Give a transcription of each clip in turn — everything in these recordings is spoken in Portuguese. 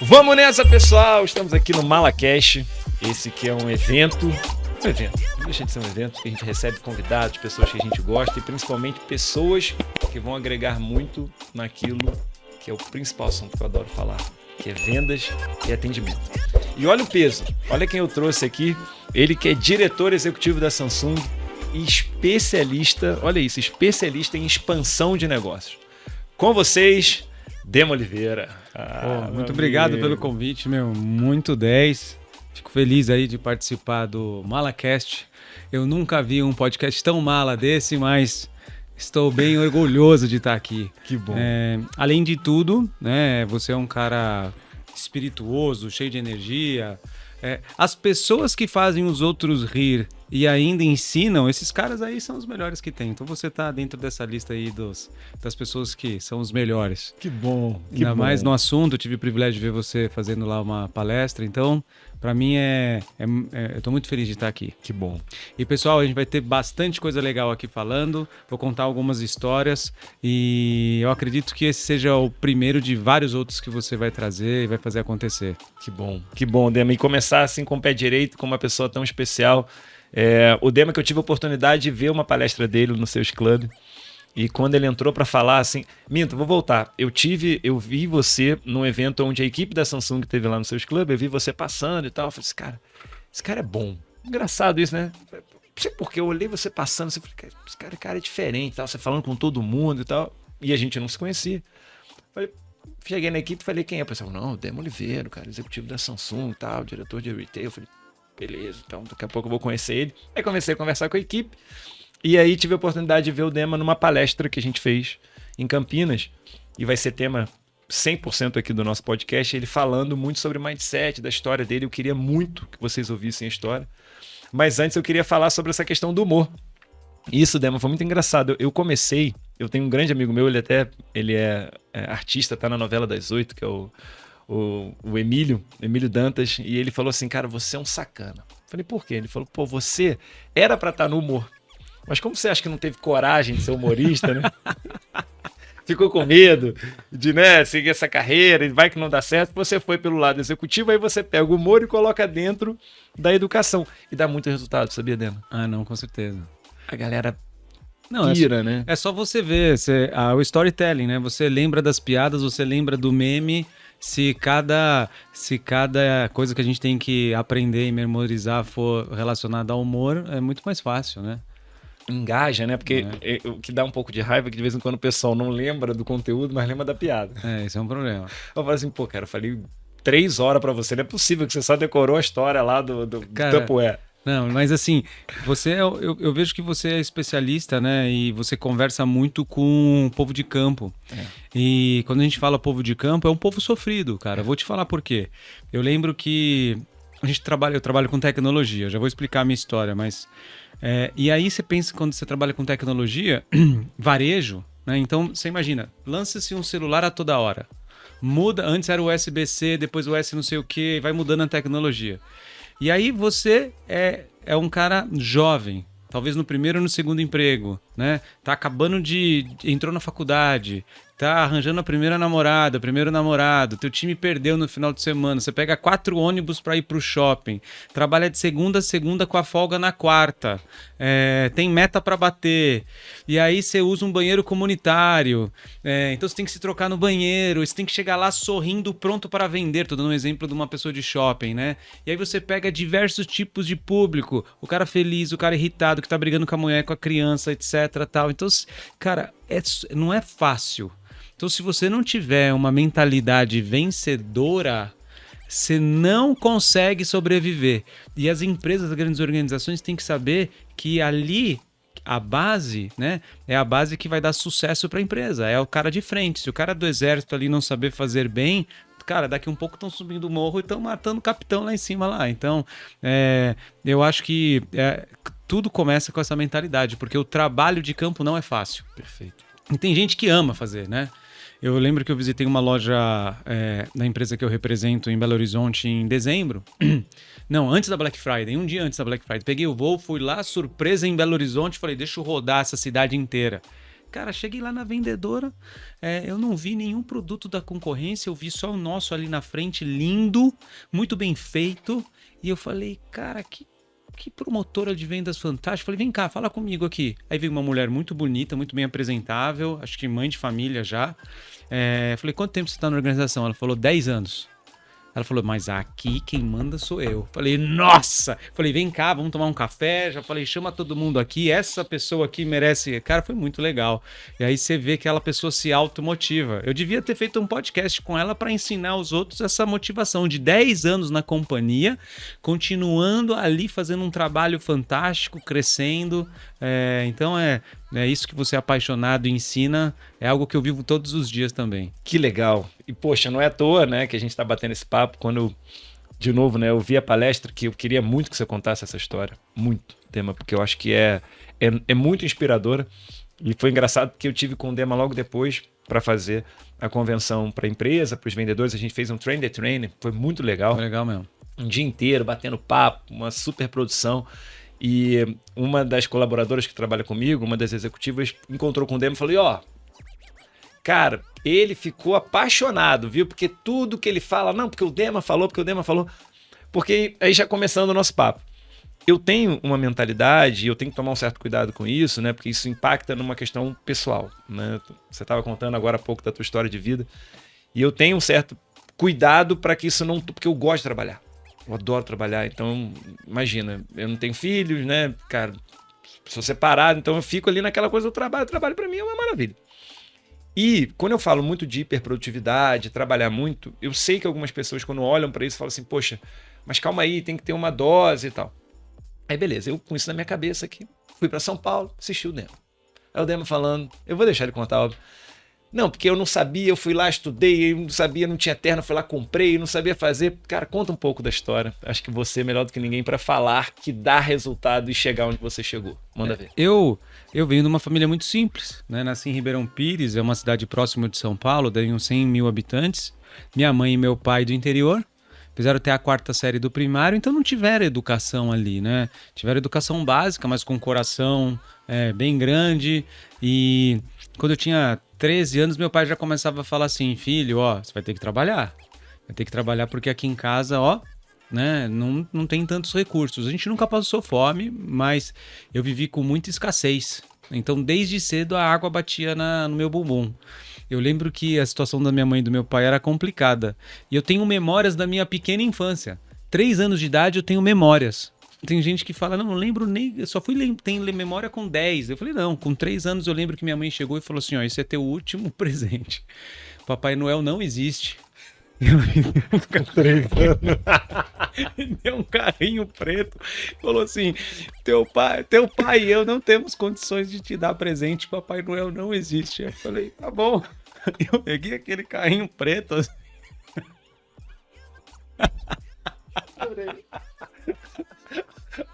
Vamos nessa, pessoal! Estamos aqui no MalaCast. Esse que é um evento. Não deixa de ser um evento que a gente recebe convidados, pessoas que a gente gosta e principalmente pessoas que vão agregar muito naquilo que é o principal assunto que eu adoro falar, que é vendas e atendimento. E olha o peso, olha quem eu trouxe aqui, ele que é diretor executivo da Samsung e especialista, olha isso, especialista em expansão de negócios. Com vocês, Dema Oliveira. Muito obrigado pelo convite, muito 10. Fico feliz aí de participar do MalaCast. Eu nunca vi um podcast tão mala desse, mas estou bem orgulhoso de estar aqui. Que bom. Além de tudo, né, você é um cara espirituoso, cheio de energia. As pessoas que fazem os outros rir e ainda ensinam, esses caras aí são os melhores que tem. Então você tá dentro dessa lista aí das pessoas que são os melhores. Que bom. Ainda mais no assunto, eu tive o privilégio de ver você fazendo lá uma palestra. Então, para mim eu tô muito feliz de estar aqui. Que bom. E pessoal, a gente vai ter bastante coisa legal aqui falando. Vou contar algumas histórias e eu acredito que esse seja o primeiro de vários outros que você vai trazer e vai fazer acontecer. Que bom, Dema. E começar assim com o pé direito, com uma pessoa tão especial. O Dema, que eu tive a oportunidade de ver uma palestra dele no Seus Club. E quando ele entrou para falar assim... vou voltar. Eu vi você num evento onde a equipe da Samsung esteve lá no Seus Club. Eu vi você passando e tal. Eu falei assim, esse cara é bom. Engraçado isso, né? Não sei porque eu olhei você passando. Assim, falei, esse cara é diferente. Tal, você falando com todo mundo e tal. E a gente não se conhecia. Cheguei na equipe e falei, quem é? O pessoal, não, o Dema Oliveira, cara, executivo da Samsung e tal, diretor de retail. Eu falei, beleza, então daqui a pouco eu vou conhecer ele. Aí comecei a conversar com a equipe. E aí tive a oportunidade de ver o Dema numa palestra que a gente fez em Campinas. E vai ser tema 100% aqui do nosso podcast. Ele falando muito sobre mindset, da história dele. Eu queria muito que vocês ouvissem a história. Mas antes eu queria falar sobre essa questão do humor. Isso, Dema, foi muito engraçado. Eu tenho um grande amigo meu, ele é artista, tá na novela das 8, que é o Emílio Dantas. E ele falou assim, cara, você é um sacana. Eu falei, por quê? Ele falou, você era pra estar no humor. Mas como você acha que não teve coragem de ser humorista, né? Ficou com medo de, seguir essa carreira, e vai que não dá certo. Você foi pelo lado executivo, aí você pega o humor e coloca dentro da educação. E dá muito resultado, sabia, Dema? Não, com certeza. A galera pira, né? É só você ver, o storytelling, né? Você lembra das piadas, você lembra do meme. Se cada coisa que a gente tem que aprender e memorizar for relacionada ao humor, é muito mais fácil, né? Engaja, né? Porque o que dá um pouco de raiva é que de vez em quando o pessoal não lembra do conteúdo, mas lembra da piada. Isso é um problema. Eu falo assim, cara, eu falei 3 horas pra você, não é possível que você só decorou a história lá do Tupperware. Não, mas assim, eu vejo que você é especialista, né? E você conversa muito com o povo de campo. E quando a gente fala povo de campo, é um povo sofrido, cara. Eu vou te falar por quê. Eu lembro que eu trabalho com tecnologia, já vou explicar a minha história, mas... e aí você pensa, quando você trabalha com tecnologia, varejo, né? Então você imagina, lança-se um celular a toda hora. Muda, antes era o USB-C, depois o S não sei o que, vai mudando a tecnologia. E aí você é um cara jovem, talvez no primeiro ou no segundo emprego, né? Entrou na faculdade, tá arranjando a primeira namorada, primeiro namorado, teu time perdeu no final de semana, você pega 4 ônibus para ir pro shopping, trabalha de segunda a segunda com a folga na quarta, tem meta para bater, e aí você usa um banheiro comunitário, então você tem que se trocar no banheiro, você tem que chegar lá sorrindo, pronto para vender. Tô dando um exemplo de uma pessoa de shopping, né? E aí você pega diversos tipos de público, o cara feliz, o cara irritado, que tá brigando com a mulher, com a criança, etc, tal. Então, cara, não é fácil. Então, se você não tiver uma mentalidade vencedora, você não consegue sobreviver. E as empresas, as grandes organizações têm que saber que ali a base, né, é a base que vai dar sucesso para a empresa. É o cara de frente. Se o cara do exército ali não saber fazer bem, cara, daqui um pouco estão subindo o morro e estão matando o capitão lá em cima lá. Então, eu acho que tudo começa com essa mentalidade, porque o trabalho de campo não é fácil. Perfeito. E tem gente que ama fazer, né? Eu lembro que eu visitei uma loja da empresa que eu represento em Belo Horizonte em dezembro. Não, antes da Black Friday, um dia antes da Black Friday. Peguei o voo, fui lá, surpresa em Belo Horizonte, falei, deixa eu rodar essa cidade inteira. cara, cheguei lá na vendedora, eu não vi nenhum produto da concorrência, eu vi só o nosso ali na frente, lindo, muito bem feito. E eu falei, cara, que promotora de vendas fantástica. Falei, vem cá, fala comigo aqui. Aí veio uma mulher muito bonita, muito bem apresentável, acho que mãe de família já. Falei, quanto tempo você está na organização? Ela falou, 10 anos. Ela falou, mas aqui quem manda sou eu. Falei, nossa! Falei, vem cá, vamos tomar um café. Já falei, chama todo mundo aqui. Essa pessoa aqui merece... Cara, foi muito legal. E aí você vê que aquela pessoa se automotiva. Eu devia ter feito um podcast com ela para ensinar os outros essa motivação de 10 anos na companhia, continuando ali fazendo um trabalho fantástico, crescendo. Então é isso que você é apaixonado e ensina, é algo que eu vivo todos os dias também. Que legal. E, poxa, não é à toa, né, que a gente está batendo esse papo quando, de novo, né, eu vi a palestra que eu queria muito que você contasse essa história. Muito, Dema, porque eu acho que é muito inspiradora. E foi engraçado porque eu tive com o Dema logo depois para fazer a convenção para a empresa, para os vendedores. A gente fez um Train the Trainer, foi muito legal. Foi legal mesmo. Um dia inteiro batendo papo, uma super produção. E uma das colaboradoras que trabalha comigo, uma das executivas, encontrou com o Dema e falou, cara, ele ficou apaixonado, viu? Porque tudo que ele fala, não, porque o Dema falou, porque aí já começando o nosso papo. Eu tenho uma mentalidade, eu tenho que tomar um certo cuidado com isso, né? Porque isso impacta numa questão pessoal, né? Você estava contando agora há pouco da tua história de vida, e eu tenho um certo cuidado para que isso não... Porque eu gosto de trabalhar. Eu adoro trabalhar, então, imagina, eu não tenho filhos, né, cara, sou separado, então eu fico ali naquela coisa do trabalho. O trabalho para mim é uma maravilha. E quando eu falo muito de hiperprodutividade, trabalhar muito, eu sei que algumas pessoas quando olham para isso falam assim, poxa, mas calma aí, tem que ter uma dose e tal. Aí beleza, eu com isso na minha cabeça aqui, fui para São Paulo, assisti o Dema. Aí o Dema falando, eu vou deixar ele contar, óbvio. Não, porque eu não sabia, eu fui lá, estudei, eu não sabia, não tinha terno, fui lá, comprei, não sabia fazer. Cara, conta um pouco da história. Acho que você é melhor do que ninguém para falar que dá resultado e chegar onde você chegou. Manda ver. Eu venho de uma família muito simples, né? Nasci em Ribeirão Pires, é uma cidade próxima de São Paulo, tem uns 100 mil habitantes. Minha mãe e meu pai do interior, fizeram até a 4ª série do primário, então não tiveram educação ali, né? Tiveram educação básica, mas com coração bem grande. E quando eu tinha 13 anos, meu pai já começava a falar assim, filho, você vai ter que trabalhar. Vai ter que trabalhar porque aqui em casa, né, não tem tantos recursos. A gente nunca passou fome, mas eu vivi com muita escassez. Então, desde cedo, a água batia no meu bumbum. Eu lembro que a situação da minha mãe e do meu pai era complicada. E eu tenho memórias da minha pequena infância. 3 anos de idade eu tenho memórias. Tem gente que fala, não lembro nem, eu só tenho memória com 10. Eu falei, não, com 3 anos eu lembro que minha mãe chegou e falou assim, esse é teu último presente. Papai Noel não existe. Com 3 anos. Deu um carrinho preto. Falou assim, teu pai e eu não temos condições de te dar presente. Papai Noel não existe. Aí eu falei, tá bom. Eu peguei aquele carrinho preto. Assim.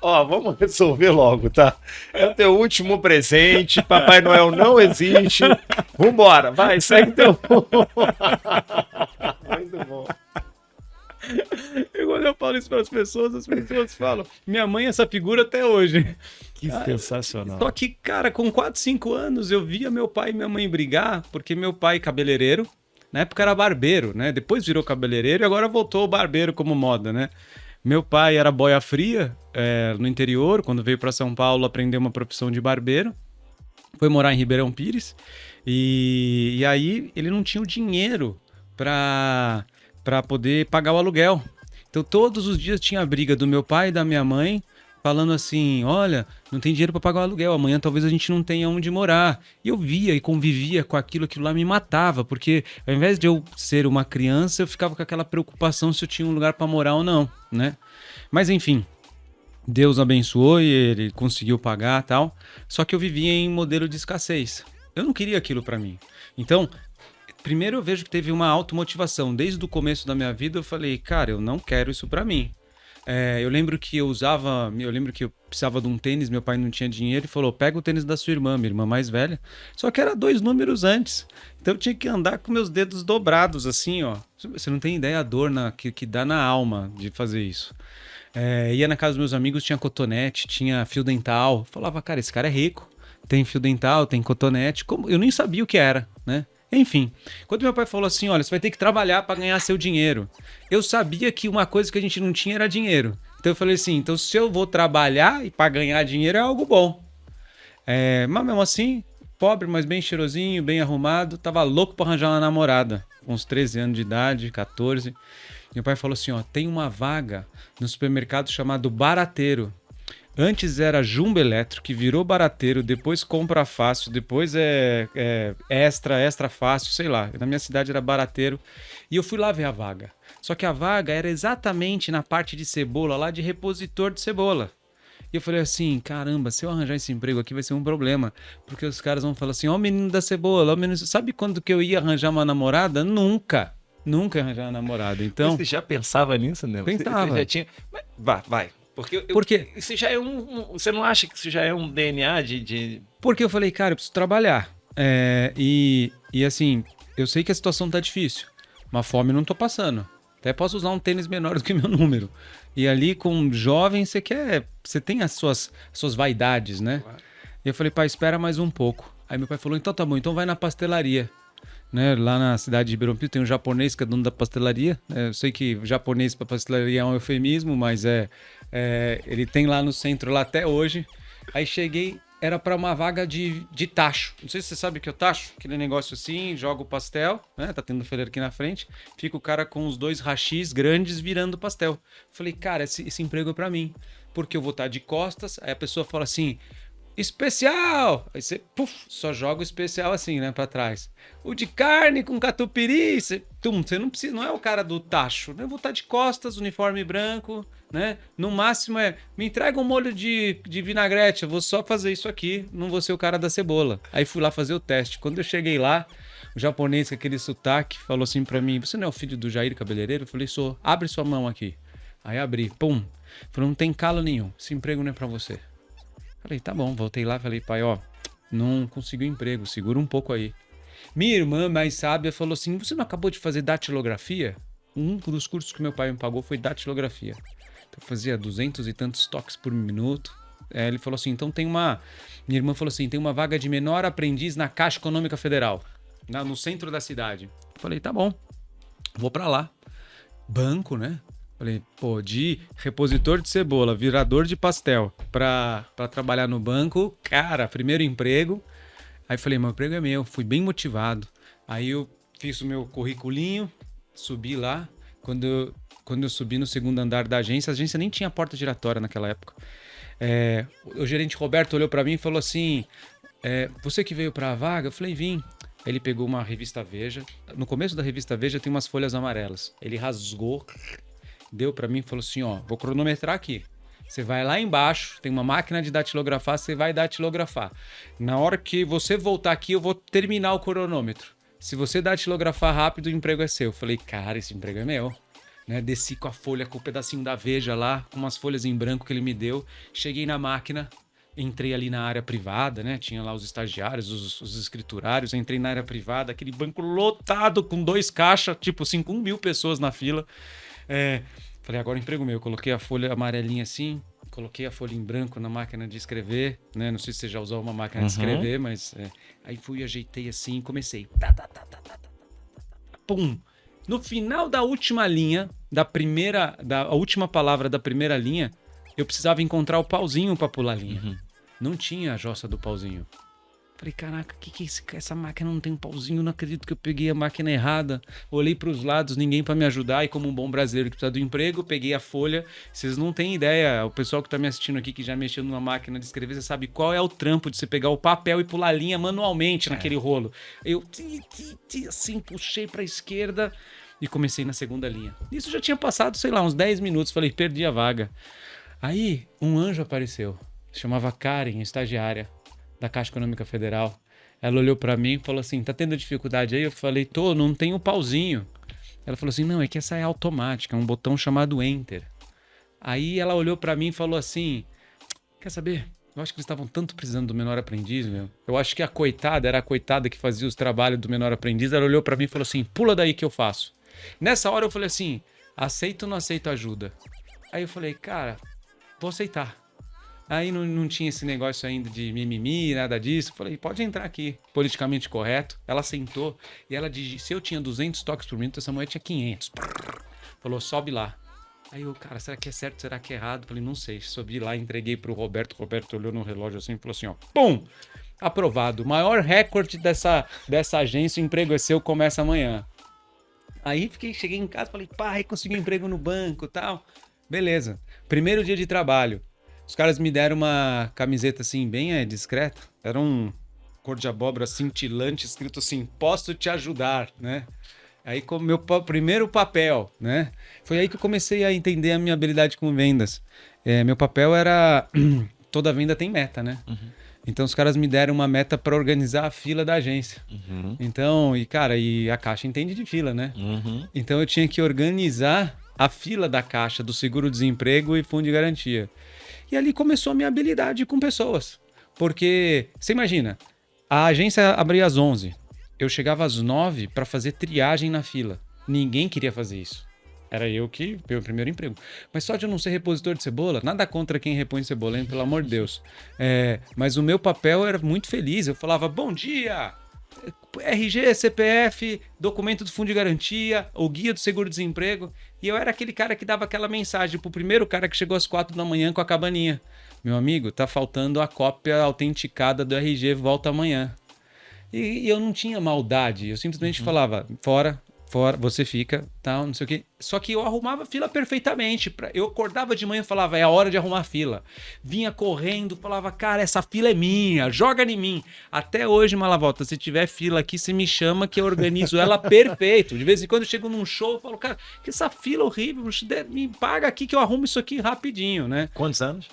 Vamos resolver logo, tá? É o teu último presente, Papai Noel não existe. Vambora, vai, segue teu... Muito bom. E quando eu falo isso para as pessoas falam, minha mãe é essa figura até hoje. Que sensacional. Só que, cara, com 4, 5 anos eu via meu pai e minha mãe brigar, porque meu pai cabeleireiro, na época era barbeiro, né? Depois virou cabeleireiro e agora voltou o barbeiro como moda, né? Meu pai era boia fria no interior, quando veio para São Paulo aprendeu uma profissão de barbeiro, foi morar em Ribeirão Pires e aí ele não tinha o dinheiro para poder pagar o aluguel. Então todos os dias tinha a briga do meu pai e da minha mãe, falando assim, olha, não tem dinheiro para pagar o aluguel, amanhã talvez a gente não tenha onde morar. E eu via e convivia com aquilo lá me matava, porque ao invés de eu ser uma criança, eu ficava com aquela preocupação se eu tinha um lugar para morar ou não, né? Mas enfim, Deus abençoou e ele conseguiu pagar e tal, só que eu vivia em modelo de escassez. Eu não queria aquilo para mim. Então, primeiro eu vejo que teve uma automotivação. Desde o começo da minha vida eu falei, cara, eu não quero isso para mim. Eu lembro que eu precisava de um tênis, meu pai não tinha dinheiro e falou, pega o tênis da sua irmã, minha irmã mais velha. Só que era 2 números antes. Então eu tinha que andar com meus dedos dobrados, assim, Você não tem ideia a dor que dá na alma de fazer isso. Ia na casa dos meus amigos, tinha cotonete, tinha fio dental. Falava, cara, esse cara é rico. tem fio dental, tem cotonete. Eu nem sabia o que era, né? Enfim, quando meu pai falou assim, olha, você vai ter que trabalhar para ganhar seu dinheiro. Eu sabia que uma coisa que a gente não tinha era dinheiro. Então eu falei assim, então se eu vou trabalhar e para ganhar dinheiro é algo bom. Mas mesmo assim, pobre, mas bem cheirosinho, bem arrumado, tava louco para arranjar uma namorada. Com uns 13 anos de idade, 14. Meu pai falou assim, ó, tem uma vaga no supermercado chamado Barateiro. Antes era Jumbo Elétrico, que virou Barateiro, depois Compra Fácil, depois Extra Fácil, sei lá. Na minha cidade era Barateiro. E eu fui lá ver a vaga. Só que a vaga era exatamente na parte de cebola, lá de repositor de cebola. E eu falei assim, caramba, se eu arranjar esse emprego aqui vai ser um problema. Porque os caras vão falar assim, ó, menino da cebola, ó, menino... Sabe quando que eu ia arranjar uma namorada? Nunca ia arranjar uma namorada. Então, Você já pensava nisso, né? Pensava. Você já tinha... Vai. Por quê? Isso já é você não acha que isso já é um DNA de... Porque eu falei, cara, eu preciso trabalhar. E assim, eu sei que a situação tá difícil. Mas fome não tô passando. Até posso usar um tênis menor do que meu número. E ali com jovem, você tem as suas vaidades, né? Claro. E eu falei, pai, espera mais um pouco. Aí meu pai falou, então tá bom, então vai na pastelaria. Né? Lá na cidade de Ribeirão Preto tem um japonês que é dono da pastelaria. Eu sei que japonês para pastelaria é um eufemismo, mas ele tem lá no centro lá até hoje. Aí cheguei, era para uma vaga de tacho. Não sei se você sabe o que é o tacho, aquele negócio assim, joga o pastel, né? Tá tendo feira aqui na frente, fica o cara com os 2 hashis grandes virando pastel. Falei, cara, esse emprego é para mim, porque eu vou estar de costas. Aí a pessoa fala assim, especial! Aí você só joga o especial assim, né, pra trás. O de carne com catupiry, você não precisa, não é o cara do tacho, né? Eu vou estar de costas, uniforme branco, né? No máximo me entrega um molho de vinagrete, eu vou só fazer isso aqui, não vou ser o cara da cebola. Aí fui lá fazer o teste. Quando eu cheguei lá, o japonês com aquele sotaque falou assim pra mim, você não é o filho do Jair cabeleireiro? Eu falei, sou. Abre sua mão aqui. Aí abri, falou, não tem calo nenhum, esse emprego não é pra você. Falei, tá bom, voltei lá, falei, pai, ó, não conseguiu emprego, segura um pouco aí. Minha irmã, mais sábia, falou assim, você não acabou de fazer datilografia? Um dos cursos que meu pai me pagou foi datilografia. Então eu fazia 200 e tantos toques por minuto. Ele falou assim, então minha irmã falou assim, tem uma vaga de menor aprendiz na Caixa Econômica Federal, no centro da cidade. Falei, tá bom, vou pra lá. Banco, né? Falei, de repositor de cebola, virador de pastel, pra trabalhar no banco, cara, primeiro emprego. Aí falei, meu emprego é meu, fui bem motivado. Aí eu fiz o meu curriculinho, subi lá. Quando eu subi no segundo andar da agência, a agência nem tinha porta giratória naquela época. O gerente Roberto olhou pra mim e falou assim, você que veio pra vaga? Eu falei, vim. Ele pegou uma revista Veja. No começo da revista Veja tem umas folhas amarelas. Ele rasgou, deu pra mim e falou assim, ó, vou cronometrar aqui. Você vai lá embaixo, tem uma máquina de datilografar, você vai datilografar. Na hora que você voltar aqui, eu vou terminar o cronômetro. Se você datilografar rápido, o emprego é seu. Eu falei, cara, esse emprego é meu. Né? Desci com a folha, com o pedacinho da Veja lá, com umas folhas em branco que ele me deu. Cheguei na máquina, entrei ali na área privada, né? Tinha lá os estagiários, os escriturários. Entrei na área privada, aquele banco lotado com 2 caixas, tipo 5.000 pessoas na fila. Falei, agora emprego meu. Coloquei a folha amarelinha assim, coloquei a folha em branco na máquina de escrever, né? Não sei se você já usou uma máquina de escrever, mas... Aí fui, ajeitei assim e comecei. Pum! No final da última linha, a última palavra da primeira linha, eu precisava encontrar o pauzinho para pular a linha. Não tinha a jossa do pauzinho. Falei, caraca, que é essa máquina não tem um pauzinho? Não acredito que eu peguei a máquina errada. Olhei para os lados, ninguém para me ajudar. E como um bom brasileiro que precisa do emprego, peguei a folha. Vocês não têm ideia. O pessoal que está me assistindo aqui, que já mexeu numa máquina de escrever, você sabe qual é o trampo de você pegar o papel e pular a linha manualmente naquele rolo. Eu assim, puxei para a esquerda e comecei na segunda linha. Isso já tinha passado, sei lá, uns 10 minutos. Falei, perdi a vaga. Aí, um anjo apareceu. Se chamava Karen, estagiária da Caixa Econômica Federal. Ela olhou pra mim e falou assim, tá tendo dificuldade aí? Eu falei, não tem o pauzinho. Ela falou assim, não, é que essa é automática, é um botão chamado Enter. Aí ela olhou pra mim e falou assim, quer saber? Eu acho que eles estavam tanto precisando do menor aprendiz, meu. Eu acho que a coitada era a coitada que fazia os trabalhos do menor aprendiz. Ela olhou pra mim e falou assim, pula daí que eu faço. Nessa hora eu falei assim, aceito ou não aceito ajuda? Aí eu falei, cara, vou aceitar. Aí não tinha esse negócio ainda de mimimi, nada disso. Falei, pode entrar aqui, politicamente correto. Ela sentou e ela disse, se eu tinha 200 toques por minuto, essa mulher tinha 500. Falou, sobe lá. Aí eu, cara, será que é certo, será que é errado? Falei, não sei. Subi lá, entreguei pro Roberto. O Roberto olhou no relógio assim e falou assim, ó, pum! Aprovado. O maior recorde dessa agência, o emprego é seu, começa amanhã. Aí cheguei em casa, falei, pai, consegui um emprego no banco e tal. Beleza. Primeiro dia de trabalho. Os caras me deram uma camiseta assim, bem discreta. Era um cor de abóbora cintilante, escrito assim, posso te ajudar, né? Aí com meu primeiro papel, né? Foi aí que eu comecei a entender a minha habilidade com vendas. Meu papel era... Toda venda tem meta, né? Uhum. Então os caras me deram uma meta para organizar a fila da agência. Uhum. Então, e a Caixa entende de fila, né? Uhum. Então eu tinha que organizar a fila da Caixa, do seguro-desemprego e fundo de garantia. E ali começou a minha habilidade com pessoas. Porque, você imagina, a agência abria às 11. Eu chegava às 9 para fazer triagem na fila. Ninguém queria fazer isso. Era eu que, meu primeiro emprego. Mas só de eu não ser repositor de cebola, nada contra quem repõe cebola, hein? Pelo amor de Deus. Mas o meu papel era muito feliz. Eu falava, bom dia! RG, CPF, documento do fundo de garantia, o guia do seguro-desemprego. E eu era aquele cara que dava aquela mensagem pro primeiro cara que chegou às 4 da manhã com a cabaninha. Meu amigo, tá faltando a cópia autenticada do RG, volta amanhã. E eu não tinha maldade, eu simplesmente falava, fora, você fica, tal, não sei o quê. Só que eu arrumava a fila perfeitamente. Eu acordava de manhã e falava, é a hora de arrumar a fila. Vinha correndo, falava, cara, essa fila é minha, joga em mim. Até hoje, Malavolta, se tiver fila aqui, você me chama que eu organizo ela perfeito. De vez em quando eu chego num show e falo, cara, que essa fila horrível, me paga aqui que eu arrumo isso aqui rapidinho, né? Quantos anos?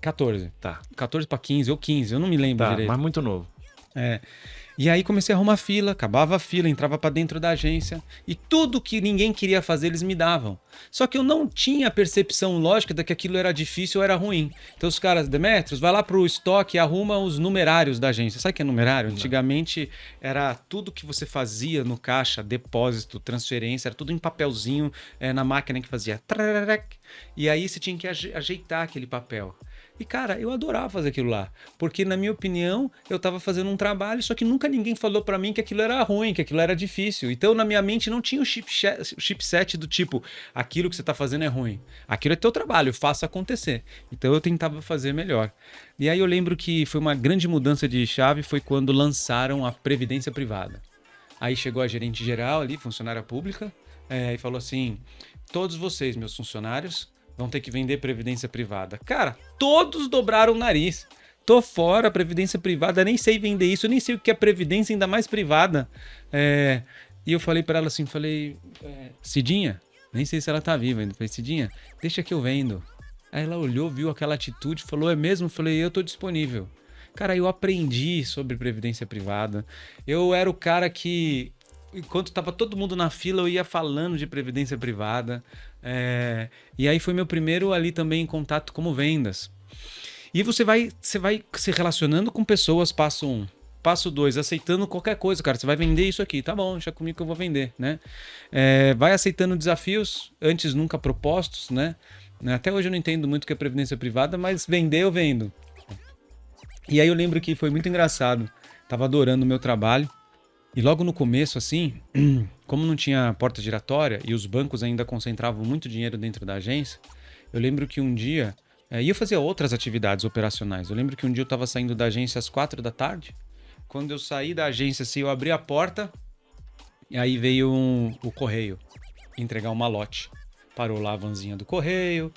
14. Tá. 14 para 15 ou 15, eu não me lembro direito. Mas muito novo. E aí comecei a arrumar fila, acabava a fila, entrava para dentro da agência e tudo que ninguém queria fazer eles me davam. Só que eu não tinha a percepção lógica de que aquilo era difícil ou era ruim. Então os caras, Demetrios, vai lá pro estoque e arruma os numerários da agência. Sabe o que é numerário? Não. Antigamente era tudo que você fazia no caixa, depósito, transferência, era tudo em papelzinho na máquina que fazia. E aí você tinha que ajeitar aquele papel. E, cara, eu adorava fazer aquilo lá. Porque, na minha opinião, eu tava fazendo um trabalho, só que nunca ninguém falou pra mim que aquilo era ruim, que aquilo era difícil. Então, na minha mente, não tinha o chipset do tipo, aquilo que você tá fazendo é ruim. Aquilo é teu trabalho, faça acontecer. Então, eu tentava fazer melhor. E aí, eu lembro que foi uma grande mudança de chave, foi quando lançaram a Previdência Privada. Aí, chegou a gerente geral ali, funcionária pública, e falou assim, todos vocês, meus funcionários, vão ter que vender previdência privada. Cara, todos dobraram o nariz. Tô fora, previdência privada, nem sei vender isso, eu nem sei o que é previdência, ainda mais privada. E eu falei para ela assim, Cidinha, nem sei se ela tá viva ainda. Falei, Cidinha, deixa que eu vendo. Aí ela olhou, viu aquela atitude, falou, é mesmo? Eu falei, eu tô disponível. Cara, eu aprendi sobre previdência privada. Eu era o cara que... Enquanto estava todo mundo na fila, eu ia falando de previdência privada. E aí foi meu primeiro ali também em contato como vendas. E você vai se relacionando com pessoas, passo 1. Passo 2, aceitando qualquer coisa, cara. Você vai vender isso aqui, tá bom, deixa comigo que eu vou vender, né? Vai aceitando desafios, antes nunca propostos, né? Até hoje eu não entendo muito o que é previdência privada, mas vender eu vendo. E aí eu lembro que foi muito engraçado. Tava adorando o meu trabalho. E logo no começo, assim, como não tinha porta giratória e os bancos ainda concentravam muito dinheiro dentro da agência, eu lembro que um dia... E eu fazia outras atividades operacionais. Eu lembro que um dia eu estava saindo da agência às 4 da tarde. Quando eu saí da agência, assim, eu abri a porta e aí veio o correio entregar um malote. Parou lá a vanzinha do correio,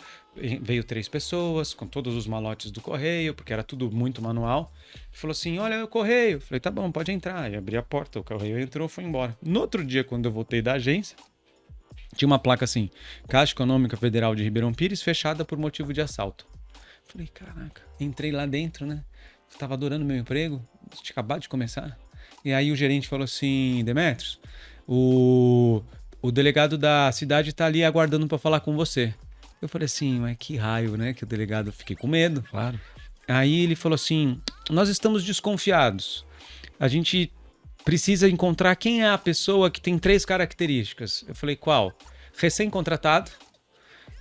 veio 3 pessoas com todos os malotes do correio, porque era tudo muito manual. Falou assim, olha o correio. Falei, tá bom, pode entrar. E abri a porta, o correio entrou, foi embora. No outro dia, quando eu voltei da agência, tinha uma placa assim, Caixa Econômica Federal de Ribeirão Pires, fechada por motivo de assalto. Falei, caraca, entrei lá dentro, né? Tava adorando meu emprego, tinha acabado de começar. E aí o gerente falou assim, Demetrios, o delegado da cidade tá ali aguardando para falar com você. Eu falei assim, mas que raio, né? Que o delegado... Fiquei com medo. Claro. Aí ele falou assim, nós estamos desconfiados. A gente precisa encontrar quem é a pessoa que tem 3 características. Eu falei, qual? Recém-contratado,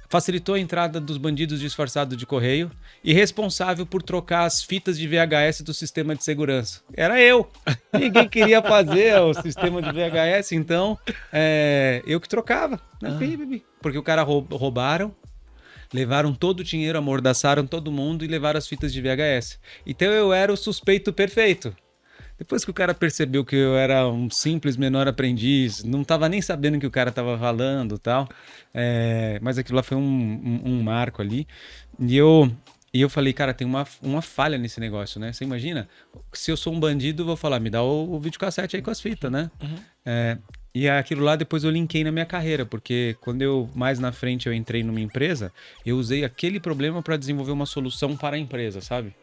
facilitou a entrada dos bandidos disfarçados de correio e responsável por trocar as fitas de VHS do sistema de segurança. Era eu. Ninguém queria fazer o sistema de VHS, então eu que trocava. Né? Porque o cara roubaram, levaram todo o dinheiro, amordaçaram todo mundo e levaram as fitas de VHS. Então eu era o suspeito perfeito. Depois que o cara percebeu que eu era um simples menor aprendiz, não estava nem sabendo o que o cara estava falando e tal, mas aquilo lá foi um marco ali. E eu falei, cara, tem uma falha nesse negócio, né? Você imagina? Se eu sou um bandido, eu vou falar, me dá o videocassete aí com as fitas, né? E aquilo lá depois eu linkei na minha carreira, porque quando mais na frente eu entrei numa empresa, eu usei aquele problema para desenvolver uma solução para a empresa, sabe?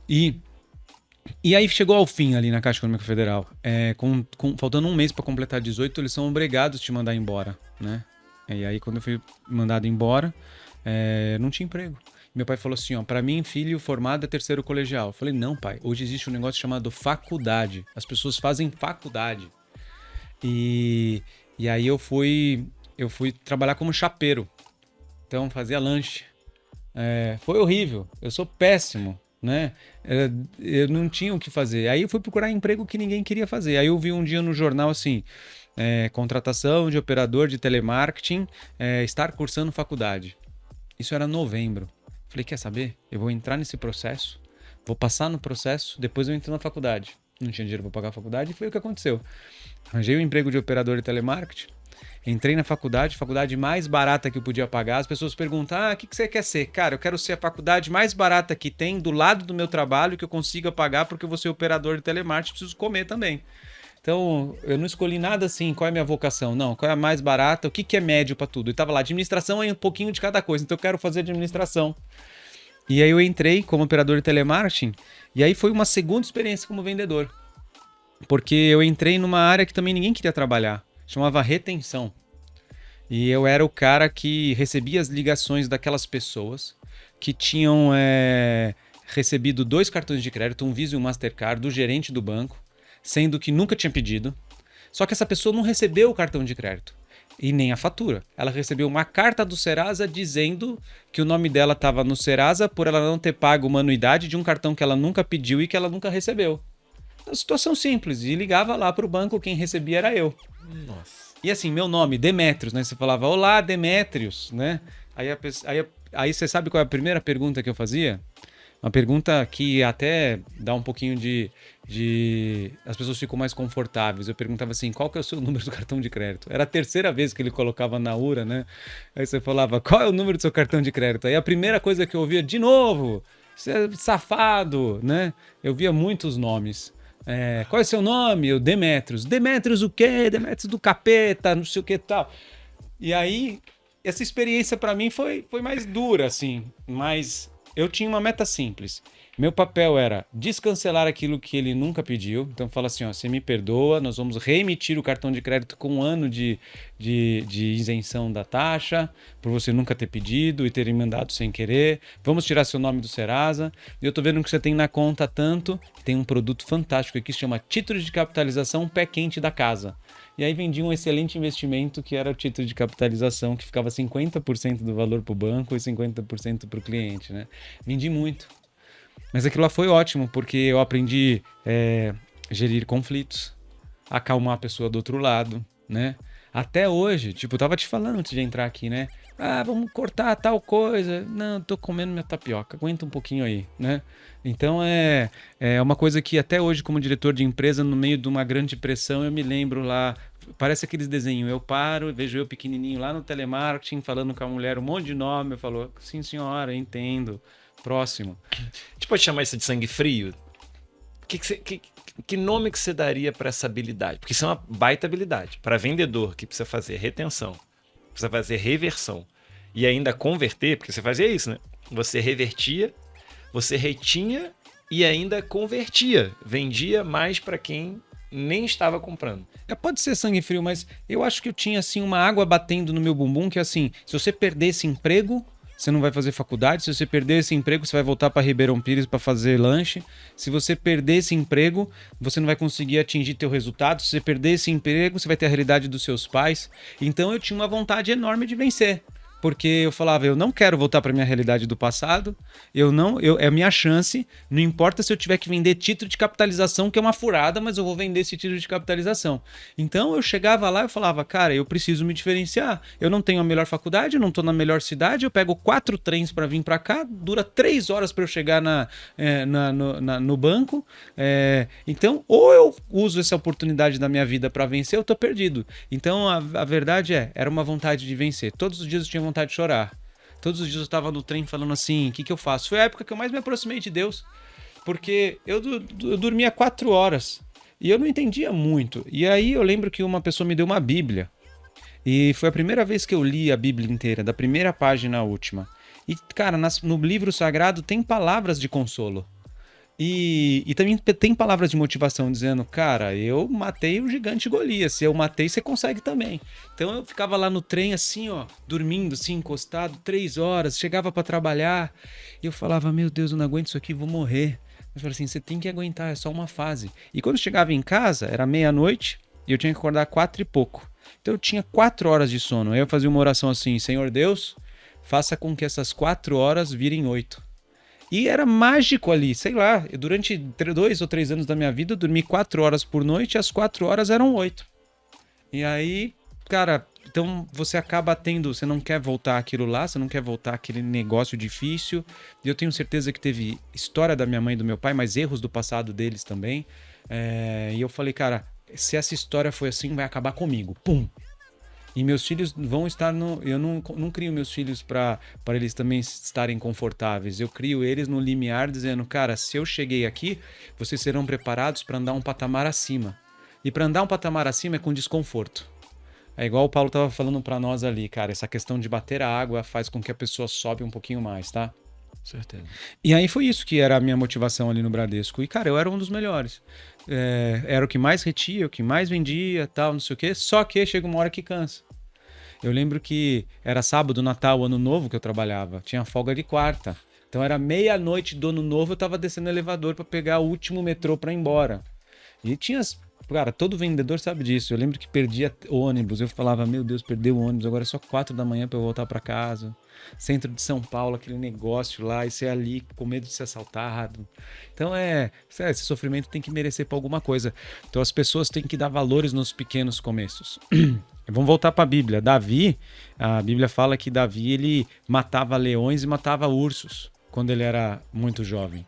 E aí chegou ao fim ali na Caixa Econômica Federal. Faltando um mês para completar 18, eles são obrigados a te mandar embora, né? E aí quando eu fui mandado embora, não tinha emprego. Meu pai falou assim, ó, para mim, filho formado é terceiro colegial. Eu falei, não, pai, hoje existe um negócio chamado faculdade. As pessoas fazem faculdade. E aí eu fui trabalhar como chapeiro. Então fazia lanche. Foi horrível. Eu sou péssimo, né? Eu não tinha o que fazer. Aí eu fui procurar emprego que ninguém queria fazer. Aí eu vi um dia no jornal assim, contratação de operador de telemarketing, estar cursando faculdade. Isso era novembro. Falei, quer saber? Eu vou entrar nesse processo, vou passar no processo, depois eu entro na faculdade. Não tinha dinheiro para pagar a faculdade e foi o que aconteceu. Arranjei o emprego de operador de telemarketing, entrei na faculdade mais barata que eu podia pagar. As pessoas perguntam, o que você quer ser? Cara, eu quero ser a faculdade mais barata que tem do lado do meu trabalho que eu consiga pagar porque eu vou ser operador de telemarketing, preciso comer também. Então, eu não escolhi nada assim, qual é a minha vocação? Não, qual é a mais barata? O que é médio para tudo? E tava lá, administração é um pouquinho de cada coisa, então eu quero fazer administração. E aí eu entrei como operador de telemarketing, e aí foi uma segunda experiência como vendedor. Porque eu entrei numa área que também ninguém queria trabalhar, chamava retenção. E eu era o cara que recebia as ligações daquelas pessoas que tinham recebido 2 cartões de crédito, um Visa e um Mastercard, do gerente do banco, sendo que nunca tinha pedido. Só que essa pessoa não recebeu o cartão de crédito e nem a fatura. Ela recebeu uma carta do Serasa dizendo que o nome dela estava no Serasa por ela não ter pago uma anuidade de um cartão que ela nunca pediu e que ela nunca recebeu. Uma situação simples. E ligava lá para o banco, quem recebia era eu. Nossa. E assim, meu nome, Demétrios, né? Você falava, olá, Demétrios, né? Aí você sabe qual é a primeira pergunta que eu fazia? Uma pergunta que até dá um pouquinho as pessoas ficam mais confortáveis. Eu perguntava assim, qual que é o seu número do cartão de crédito? Era a terceira vez que ele colocava na URA, né? Aí você falava, qual é o número do seu cartão de crédito? Aí a primeira coisa que eu ouvia, de novo, você é safado, né? Eu via muitos nomes. Qual é o seu nome? Eu, Demétrios. Demétrios o quê? Demétrios do capeta, não sei o que tal. E aí, essa experiência para mim foi mais dura, assim, mas eu tinha uma meta simples. Meu papel era descancelar aquilo que ele nunca pediu. Então fala assim, ó, você me perdoa, nós vamos reemitir o cartão de crédito com 1 ano de isenção da taxa, por você nunca ter pedido e ter mandado sem querer. Vamos tirar seu nome do Serasa. E eu tô vendo que você tem na conta tanto, tem um produto fantástico aqui que se chama título de capitalização pé quente da casa. E aí vendi um excelente investimento que era o título de capitalização, que ficava 50% do valor para o banco e 50% para o cliente, né? Vendi muito. Mas aquilo lá foi ótimo, porque eu aprendi gerir conflitos, acalmar a pessoa do outro lado, né? Até hoje, tipo, eu tava te falando antes de entrar aqui, né? Vamos cortar tal coisa. Não, tô comendo minha tapioca, aguenta um pouquinho aí, né? Então é uma coisa que até hoje, como diretor de empresa, no meio de uma grande pressão, eu me lembro lá, parece aqueles desenhos, eu paro, vejo eu pequenininho lá no telemarketing, falando com a mulher um monte de nome, eu falo, sim senhora, entendo, próximo. A gente pode chamar isso de sangue frio? Que nome que você daria para essa habilidade? Porque isso é uma baita habilidade. Para vendedor que precisa fazer retenção, precisa fazer reversão e ainda converter, porque você fazia isso, né? Você revertia, você retinha e ainda convertia. Vendia mais para quem nem estava comprando. Pode ser sangue frio, mas eu acho que eu tinha assim uma água batendo no meu bumbum, que assim, se você perder esse emprego, você não vai fazer faculdade. Se você perder esse emprego, você vai voltar para Ribeirão Pires para fazer lanche. Se você perder esse emprego, você não vai conseguir atingir teu resultado. Se você perder esse emprego, você vai ter a realidade dos seus pais. Então eu tinha uma vontade enorme de vencer. porque eu falava, eu não quero voltar para minha realidade do passado, é a minha chance, não importa se eu tiver que vender título de capitalização, que é uma furada, mas eu vou vender esse título de capitalização. Então eu chegava lá e falava, cara, eu preciso me diferenciar. Eu não tenho a melhor faculdade, eu não estou na melhor cidade, eu pego 4 trens para vir para cá, dura 3 horas para eu chegar no banco. Então, ou eu uso essa oportunidade da minha vida para vencer, eu tô perdido. Então, a verdade era uma vontade de vencer. Todos os dias eu tinha vontade de chorar. Todos os dias eu estava no trem falando assim, o que eu faço? Foi a época que eu mais me aproximei de Deus, porque eu dormia 4 horas e eu não entendia muito. E aí eu lembro que uma pessoa me deu uma Bíblia e foi a primeira vez que eu li a Bíblia inteira, da primeira página à última. E, cara, no livro sagrado tem palavras de consolo. E também tem palavras de motivação dizendo, cara, eu matei o gigante Golias, se eu matei, você consegue também. Então eu ficava lá no trem assim, ó, dormindo assim, encostado, 3 horas, chegava para trabalhar, e eu falava, meu Deus, eu não aguento isso aqui, vou morrer. Eu falei assim, você tem que aguentar, é só uma fase. E quando eu chegava em casa, era meia-noite, e eu tinha que acordar 4 e pouco. Então eu tinha 4 horas de sono, aí eu fazia uma oração assim, Senhor Deus, faça com que essas 4 horas virem 8. E era mágico ali, sei lá, durante 2 ou 3 anos da minha vida eu dormi 4 horas por noite e as 4 horas eram 8. E aí, cara, então você acaba tendo, você não quer voltar aquilo lá, você não quer voltar aquele negócio difícil. E eu tenho certeza que teve história da minha mãe e do meu pai, mas erros do passado deles também. E eu falei, cara, se essa história foi assim, vai acabar comigo. Pum! E meus filhos vão estar eu não crio meus filhos para eles também estarem confortáveis. Eu crio eles no limiar dizendo, cara, se eu cheguei aqui, vocês serão preparados para andar um patamar acima. E para andar um patamar acima é com desconforto. É igual o Paulo estava falando para nós ali, cara, essa questão de bater a água faz com que a pessoa sobe um pouquinho mais, tá? Certeza. E aí foi isso que era a minha motivação ali no Bradesco. E, cara, eu era um dos melhores. Era o que mais retia, o que mais vendia, tal, não sei o quê. Só que chega uma hora que cansa. Eu lembro que era sábado, Natal, Ano Novo que eu trabalhava. Tinha folga de quarta. Então era meia-noite do Ano Novo, eu tava descendo o elevador para pegar o último metrô para ir embora. E tinha... Cara, todo vendedor sabe disso. Eu lembro que perdia ônibus. Eu falava, meu Deus, perdeu o ônibus. Agora é só 4 da manhã para eu voltar para casa. Centro de São Paulo, aquele negócio lá. E ser ali com medo de ser assaltado. Então esse sofrimento tem que merecer para alguma coisa. Então as pessoas têm que dar valores nos pequenos começos. Vamos voltar para a Bíblia. Davi, a Bíblia fala que Davi ele matava leões e matava ursos quando ele era muito jovem.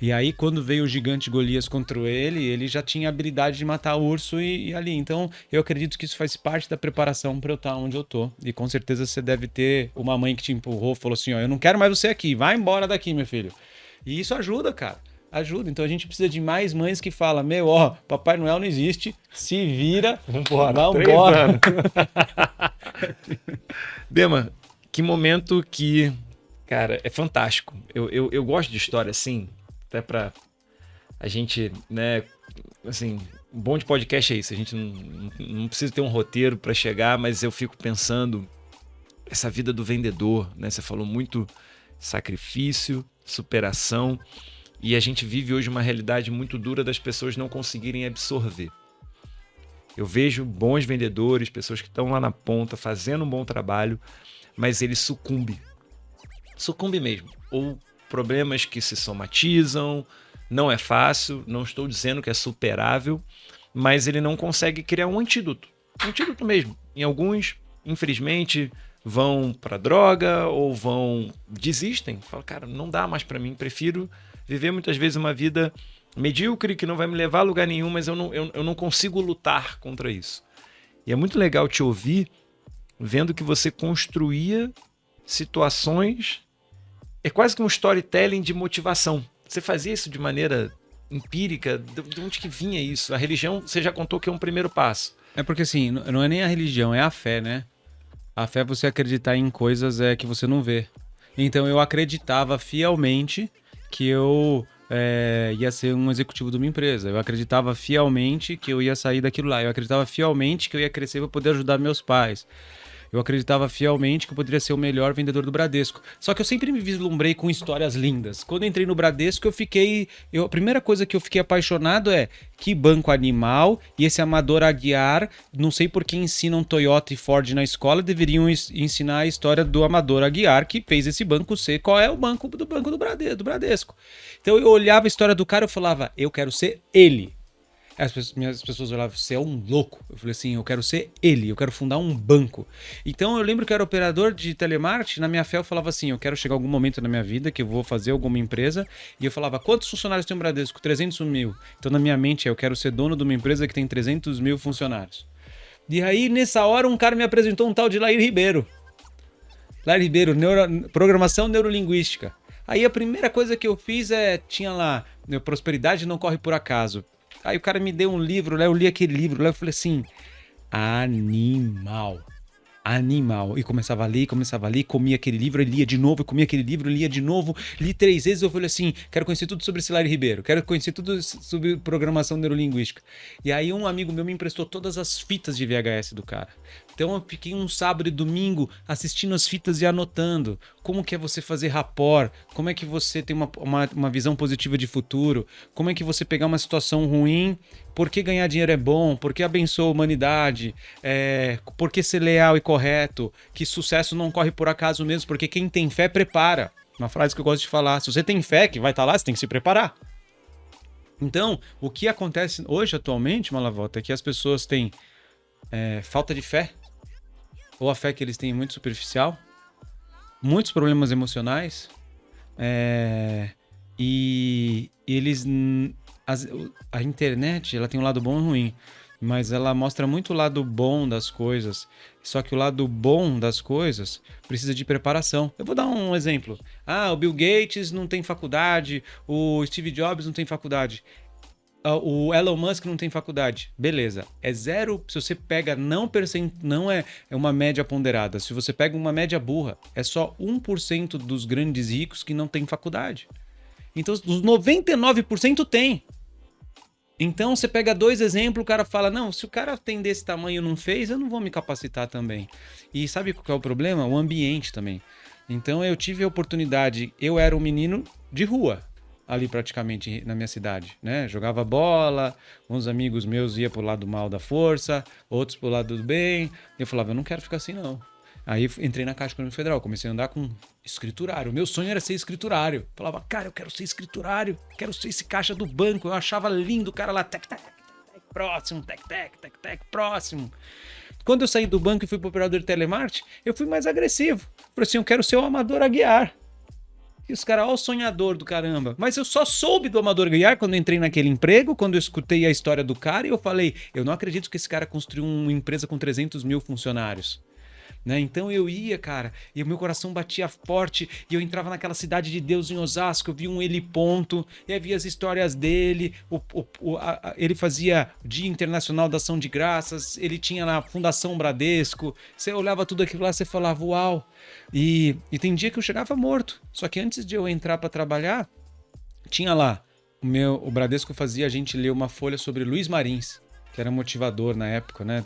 E aí, quando veio o gigante Golias contra ele, ele já tinha a habilidade de matar o urso e ali. Então, eu acredito que isso faz parte da preparação para eu estar onde eu tô. E com certeza você deve ter uma mãe que te empurrou, falou assim, ó, eu não quero mais você aqui, vai embora daqui, meu filho. E isso ajuda, cara. Ajuda. Então, a gente precisa de mais mães que falam, Papai Noel não existe, se vira, vambora. Dema, que momento que, cara, é fantástico. Eu gosto de história assim, até pra a gente, né, assim, o bom de podcast é isso, a gente não precisa ter um roteiro para chegar, mas eu fico pensando essa vida do vendedor, né, você falou muito sacrifício, superação, e a gente vive hoje uma realidade muito dura das pessoas não conseguirem absorver. Eu vejo bons vendedores, pessoas que estão lá na ponta, fazendo um bom trabalho, mas ele sucumbe mesmo, ou problemas que se somatizam, não é fácil, não estou dizendo que é superável, mas ele não consegue criar um antídoto mesmo. Em alguns, infelizmente, vão para droga ou desistem, falam, cara, não dá mais para mim, prefiro viver muitas vezes uma vida medíocre que não vai me levar a lugar nenhum, mas eu não consigo lutar contra isso. E é muito legal te ouvir vendo que você construía situações. É quase que um storytelling de motivação. Você fazia isso de maneira empírica? De onde que vinha isso? A religião, você já contou que é um primeiro passo. É porque assim, não é nem a religião, é a fé, né? A fé é você acreditar em coisas que você não vê. Então eu acreditava fielmente que eu ia ser um executivo de uma empresa. Eu acreditava fielmente que eu ia sair daquilo lá. Eu acreditava fielmente que eu ia crescer para poder ajudar meus pais. eu acreditava fielmente que eu poderia ser o melhor vendedor do Bradesco. Só que eu sempre me vislumbrei com histórias lindas. Quando eu entrei no Bradesco, a primeira coisa que eu fiquei apaixonado é que banco animal, e esse Amador Aguiar, não sei por que ensinam Toyota e Ford na escola, deveriam ensinar a história do Amador Aguiar, que fez esse banco ser qual é o banco do do Bradesco. Então eu olhava a história do cara e falava, eu quero ser ele. As pessoas olhavam, você é um louco. Eu falei assim, eu quero ser ele, eu quero fundar um banco. Então eu lembro que eu era operador de telemarketing, na minha fé eu falava assim, eu quero chegar a algum momento na minha vida que eu vou fazer alguma empresa, e eu falava, quantos funcionários tem o Bradesco? 300 mil. Então na minha mente eu quero ser dono de uma empresa que tem 300 mil funcionários. E aí nessa hora um cara me apresentou um tal de Lair Ribeiro. Lair Ribeiro, programação neurolinguística. Aí a primeira coisa que eu fiz tinha lá, prosperidade não corre por acaso. Aí o cara me deu um livro, né? Eu li aquele livro, lá eu falei assim, animal. E começava a ler, comia aquele livro, lia de novo, comia aquele livro, lia de novo, li 3 vezes, eu falei assim, quero conhecer tudo sobre esse Lair Ribeiro, quero conhecer tudo sobre programação neurolinguística. E aí um amigo meu me emprestou todas as fitas de VHS do cara. Então eu fiquei um sábado e domingo assistindo as fitas e anotando como que é você fazer rapport, como é que você tem uma visão positiva de futuro, como é que você pegar uma situação ruim, por que ganhar dinheiro é bom, por que abençoa a humanidade, por que ser leal e correto, que sucesso não corre por acaso mesmo, porque quem tem fé prepara. Uma frase que eu gosto de falar, se você tem fé que vai estar lá, você tem que se preparar. Então, o que acontece hoje atualmente, Malavota, é que as pessoas têm falta de fé, ou a fé que eles têm é muito superficial, muitos problemas emocionais, e eles... A internet, ela tem um lado bom e ruim, mas ela mostra muito o lado bom das coisas, só que o lado bom das coisas precisa de preparação. Eu vou dar um exemplo. O Bill Gates não tem faculdade, o Steve Jobs não tem faculdade, o Elon Musk não tem faculdade. Beleza, é zero. Se você pega, não é uma média ponderada. Se você pega uma média burra, é só 1% dos grandes ricos que não tem faculdade. Então, os 99% tem. Então, você pega 2 exemplos, o cara fala, não, se o cara tem desse tamanho e não fez, eu não vou me capacitar também. E sabe qual é o problema? O ambiente também. Então, eu tive a oportunidade, eu era um menino de rua, ali praticamente na minha cidade, né? Jogava bola, uns amigos meus iam pro lado mal da força, outros pro lado do bem. Eu falava, eu não quero ficar assim, não. Aí entrei na Caixa Econômica Federal, comecei a andar com escriturário. O meu sonho era ser escriturário. Falava, cara, eu quero ser escriturário, quero ser esse caixa do banco. Eu achava lindo o cara lá, tec, próximo, tec, próximo. Quando eu saí do banco e fui pro operador de telemarketing, eu fui mais agressivo. Falei assim, eu quero ser o Amador Aguiar. E os caras, ó, o sonhador do caramba. Mas eu só soube do Amador Aguiar quando eu entrei naquele emprego, quando eu escutei a história do cara e eu falei, eu não acredito que esse cara construiu uma empresa com 300 mil funcionários. Né? Então eu ia, cara, e o meu coração batia forte, e eu entrava naquela cidade de Deus em Osasco, eu via um heliponto, e aí via as histórias dele, ele fazia Dia Internacional da Ação de Graças, ele tinha na Fundação Bradesco, você olhava tudo aquilo lá, você falava, uau, e tem dia que eu chegava morto, só que antes de eu entrar para trabalhar, tinha lá, o Bradesco fazia a gente ler uma folha sobre Luiz Marins, que era motivador na época, né?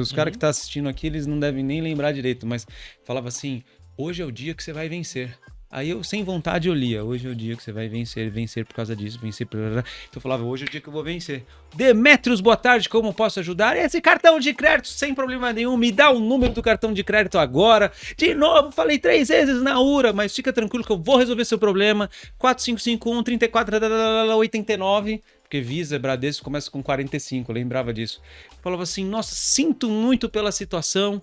Os caras que estão assistindo aqui, eles não devem nem lembrar direito, mas falava assim, hoje é o dia que você vai vencer. Aí eu, sem vontade, eu lia, hoje é o dia que você vai vencer por causa disso, vencer por... Então eu falava, hoje é o dia que eu vou vencer. Demetrios, boa tarde, como posso ajudar? Esse cartão de crédito, sem problema nenhum, me dá o número do cartão de crédito agora. De novo, falei 3 vezes na URA, mas fica tranquilo que eu vou resolver seu problema. 4551-3489... Porque Visa, Bradesco começa com 45, eu lembrava disso. Eu falava assim, nossa, sinto muito pela situação,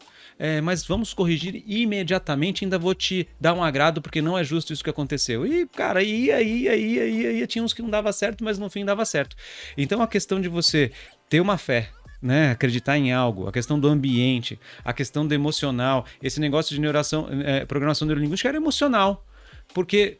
mas vamos corrigir imediatamente, ainda vou te dar um agrado, porque não é justo isso que aconteceu. E, cara, ia, tinha uns que não dava certo, mas no fim dava certo. Então a questão de você ter uma fé, né, acreditar em algo, a questão do ambiente, a questão do emocional, esse negócio de programação neurolinguística era emocional, porque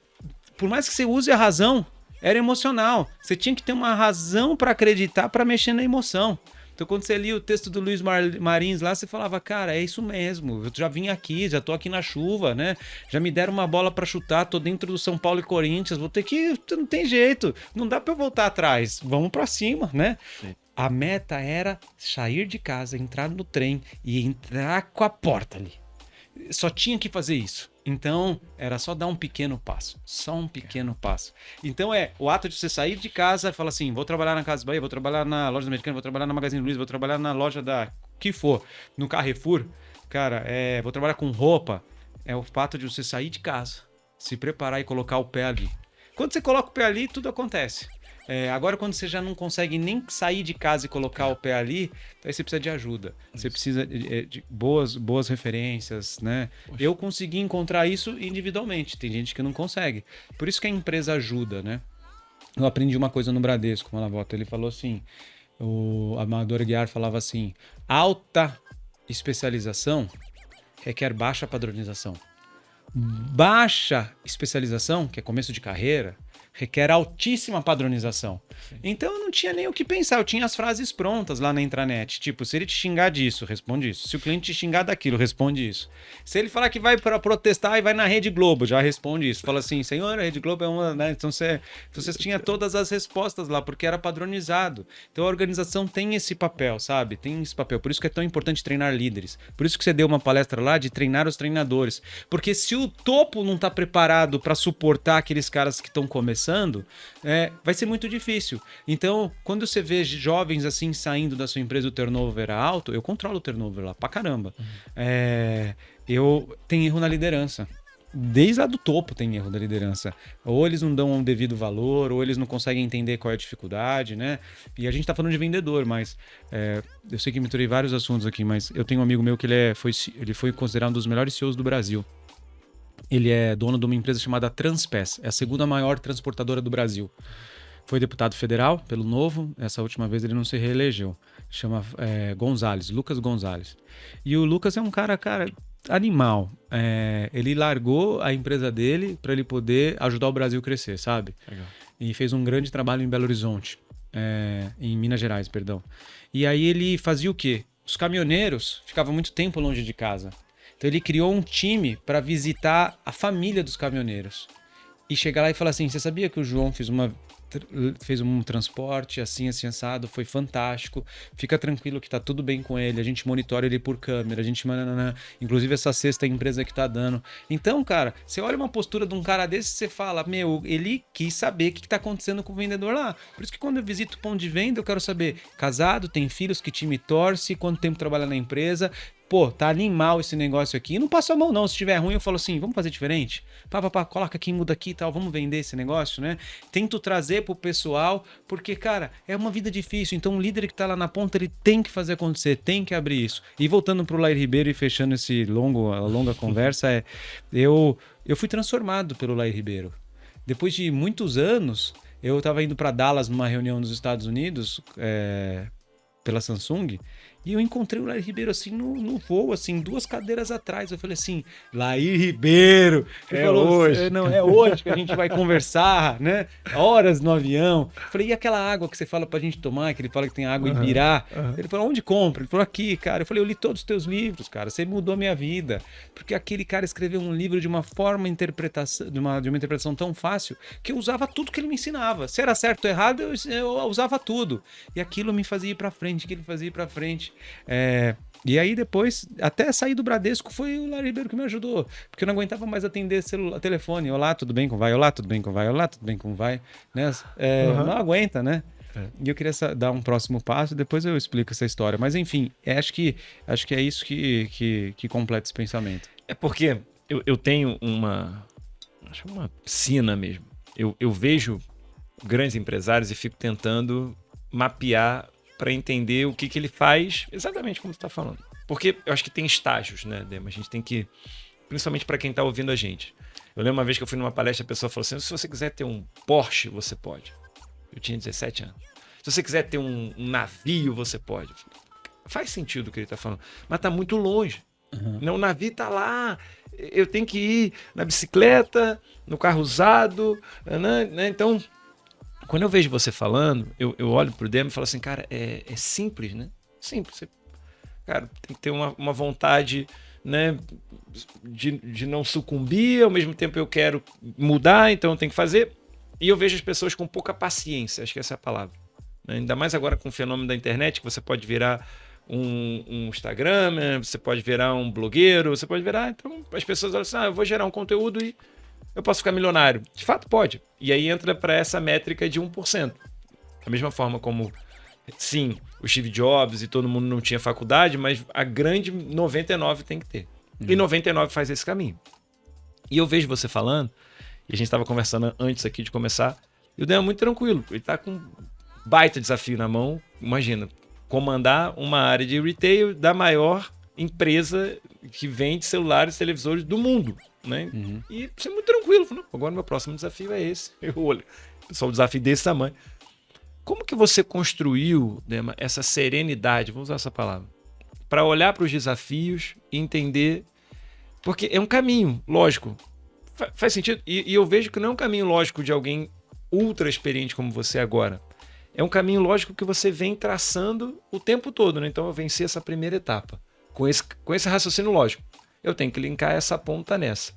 por mais que você use a razão, era emocional. Você tinha que ter uma razão para acreditar, para mexer na emoção. Então, quando você lia o texto do Luiz Marins lá, você falava, cara, é isso mesmo. Eu já vim aqui, já tô aqui na chuva, né? Já me deram uma bola para chutar, tô dentro do São Paulo e Corinthians, vou ter que... Não tem jeito, não dá para eu voltar atrás. Vamos para cima, né? Sim. A meta era sair de casa, entrar no trem e entrar com a porta ali. Só tinha que fazer isso. Então, era só dar um pequeno passo. Só um pequeno passo. Então, o ato de você sair de casa e falar assim, vou trabalhar na Casa Bahia, vou trabalhar na loja do Americano, vou trabalhar na Magazine Luiza, vou trabalhar na loja da... que for, no Carrefour. Cara, vou trabalhar com roupa. É o fato de você sair de casa, se preparar e colocar o pé ali. Quando você coloca o pé ali, tudo acontece. Agora, quando você já não consegue nem sair de casa e colocar o pé ali, aí você precisa de ajuda. Você precisa de boas referências, né? Poxa. Eu consegui encontrar isso individualmente. Tem gente que não consegue. Por isso que a empresa ajuda, né? Eu aprendi uma coisa no Bradesco, Malavolta. Ele falou assim, o Amador Aguiar falava assim, alta especialização requer baixa padronização. Baixa especialização, que é começo de carreira, requer altíssima padronização. Sim. Então eu não tinha nem o que pensar, eu tinha as frases prontas lá na intranet. Tipo, se ele te xingar disso, responde isso. Se o cliente te xingar daquilo, responde isso. Se ele falar que vai para protestar e vai na Rede Globo, já responde isso. Fala assim, senhor, a Rede Globo é uma... Né? Então você tinha todas as respostas lá, porque era padronizado. Então a organização tem esse papel, sabe? Tem esse papel. Por isso que é tão importante treinar líderes. Por isso que você deu uma palestra lá de treinar os treinadores. Porque se o topo não está preparado para suportar aqueles caras que estão começando, vai ser muito difícil. Então, quando você vê jovens assim saindo da sua empresa, o turnover é alto, eu controlo o turnover lá pra caramba. Eu tenho erro na liderança. Desde lá do topo tem erro da liderança. Ou eles não dão um devido valor, ou eles não conseguem entender qual é a dificuldade, né? E a gente tá falando de vendedor, mas eu sei que misturei vários assuntos aqui, mas eu tenho um amigo meu que ele foi considerado um dos melhores CEOs do Brasil. Ele é dono de uma empresa chamada Transpes, é a segunda maior transportadora do Brasil. Foi deputado federal pelo Novo, essa última vez ele não se reelegeu. Chama Gonzalez, Lucas Gonzalez. E o Lucas é um cara animal. Ele largou a empresa dele para ele poder ajudar o Brasil a crescer, sabe? Legal. E fez um grande trabalho em Belo Horizonte, em Minas Gerais, perdão. E aí ele fazia o quê? Os caminhoneiros ficavam muito tempo longe de casa. Então ele criou um time para visitar a família dos caminhoneiros. E chegar lá e falar assim, você sabia que o João fez um transporte assim assado, foi fantástico, fica tranquilo que tá tudo bem com ele, a gente monitora ele por câmera, inclusive essa sexta empresa que tá dando. Então, cara, você olha uma postura de um cara desse e você fala, ele quis saber o que tá acontecendo com o vendedor lá. Por isso que quando eu visito o ponto de venda, eu quero saber, casado, tem filhos, que time torce, quanto tempo trabalha na empresa. Pô, tá animal esse negócio aqui. Não passo a mão não, se estiver ruim eu falo assim, vamos fazer diferente? Coloca aqui, muda aqui e tal, vamos vender esse negócio, né? Tento trazer pro pessoal, porque, cara, é uma vida difícil, então o líder que tá lá na ponta, ele tem que fazer acontecer, tem que abrir isso. E voltando pro Lair Ribeiro e fechando a longa conversa, eu fui transformado pelo Lair Ribeiro. Depois de muitos anos, eu tava indo para Dallas numa reunião nos Estados Unidos, pela Samsung, e eu encontrei o Lair Ribeiro assim no voo, assim, 2 cadeiras atrás. Eu falei assim, Lair Ribeiro! Ele falou, hoje. Não, é hoje que a gente vai conversar, né? Horas no avião. Eu falei, e aquela água que você fala pra gente tomar, que ele fala que tem água em Ibirá? Ele falou, onde compra? Ele falou, aqui, cara. Eu falei, eu li todos os teus livros, cara. Você mudou a minha vida. Porque aquele cara escreveu um livro de uma forma interpretação, de uma interpretação tão fácil, que eu usava tudo que ele me ensinava. Se era certo ou errado, eu usava tudo. E aquilo me fazia ir pra frente, que ele fazia ir pra frente. E aí depois, até sair do Bradesco, foi o Lair Ribeiro que me ajudou, porque eu não aguentava mais atender telefone. Olá, tudo bem, como vai? Olá, tudo bem, como vai? Olá, tudo bem, como vai? Né? Não aguenta, né? E eu queria dar um próximo passo, depois eu explico essa história. Mas enfim, acho que é isso que completa esse pensamento. É porque eu tenho uma sina mesmo. Eu vejo grandes empresários e fico tentando mapear para entender o que ele faz, exatamente como você está falando. Porque eu acho que tem estágios, né, Dema? A gente tem que, principalmente para quem está ouvindo a gente. Eu lembro uma vez que eu fui numa palestra, a pessoa falou assim, se você quiser ter um Porsche, você pode. Eu tinha 17 anos. Se você quiser ter um navio, você pode. Faz sentido o que ele está falando, mas está muito longe. Não, o navio está lá, eu tenho que ir na bicicleta, no carro usado, né? Então... Quando eu vejo você falando, eu olho pro Dema e falo assim, cara, é simples, né? Simples. Cara, tem que ter uma vontade, né, de não sucumbir, ao mesmo tempo eu quero mudar, então eu tenho que fazer. E eu vejo as pessoas com pouca paciência, acho que essa é a palavra. né? Ainda mais agora com o fenômeno da internet, que você pode virar um Instagram, você pode virar um blogueiro, você pode virar... Então as pessoas olham assim, eu vou gerar um conteúdo e eu posso ficar milionário. De fato, pode. E aí entra para essa métrica de 1%. Da mesma forma como, sim, o Steve Jobs e todo mundo não tinha faculdade, mas a grande 99 tem que ter. E 99 faz esse caminho. E eu vejo você falando, e a gente estava conversando antes aqui de começar, e o Dan é muito tranquilo. Ele está com um baita desafio na mão. Imagina, comandar uma área de retail da maior empresa que vende celulares e televisores do mundo, né? E você é muito tranquilo. Falou, agora meu próximo desafio é esse. Eu olho, pessoal, um desafio desse tamanho. Como que você construiu, Dema, essa serenidade, vou usar essa palavra, para olhar para os desafios e entender... Porque é um caminho, lógico. Faz sentido? E eu vejo que não é um caminho lógico de alguém ultra experiente como você agora. É um caminho lógico que você vem traçando o tempo todo, né? Então eu venci essa primeira etapa. Com esse raciocínio lógico. Eu tenho que linkar essa ponta nessa.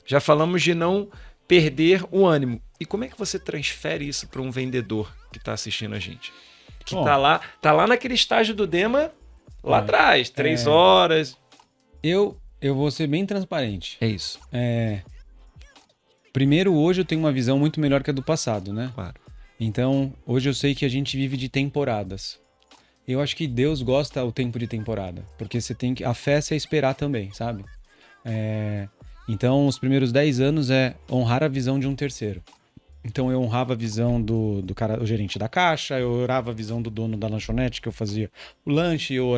Já falamos de não perder o ânimo. E como é que você transfere isso para um vendedor que está assistindo a gente? Que tá lá naquele estágio do Dema, lá atrás, 3 horas. Eu vou ser bem transparente. É isso. Primeiro, hoje eu tenho uma visão muito melhor que a do passado, né? Claro. Então, hoje eu sei que a gente vive de temporadas. Eu acho que Deus gosta o tempo de temporada, porque você tem que... A fé é esperar também, sabe? Então, os primeiros 10 anos é honrar a visão de um terceiro. Então, eu honrava a visão do cara, o gerente da caixa, eu honrava a visão do dono da lanchonete, que eu fazia o lanche, eu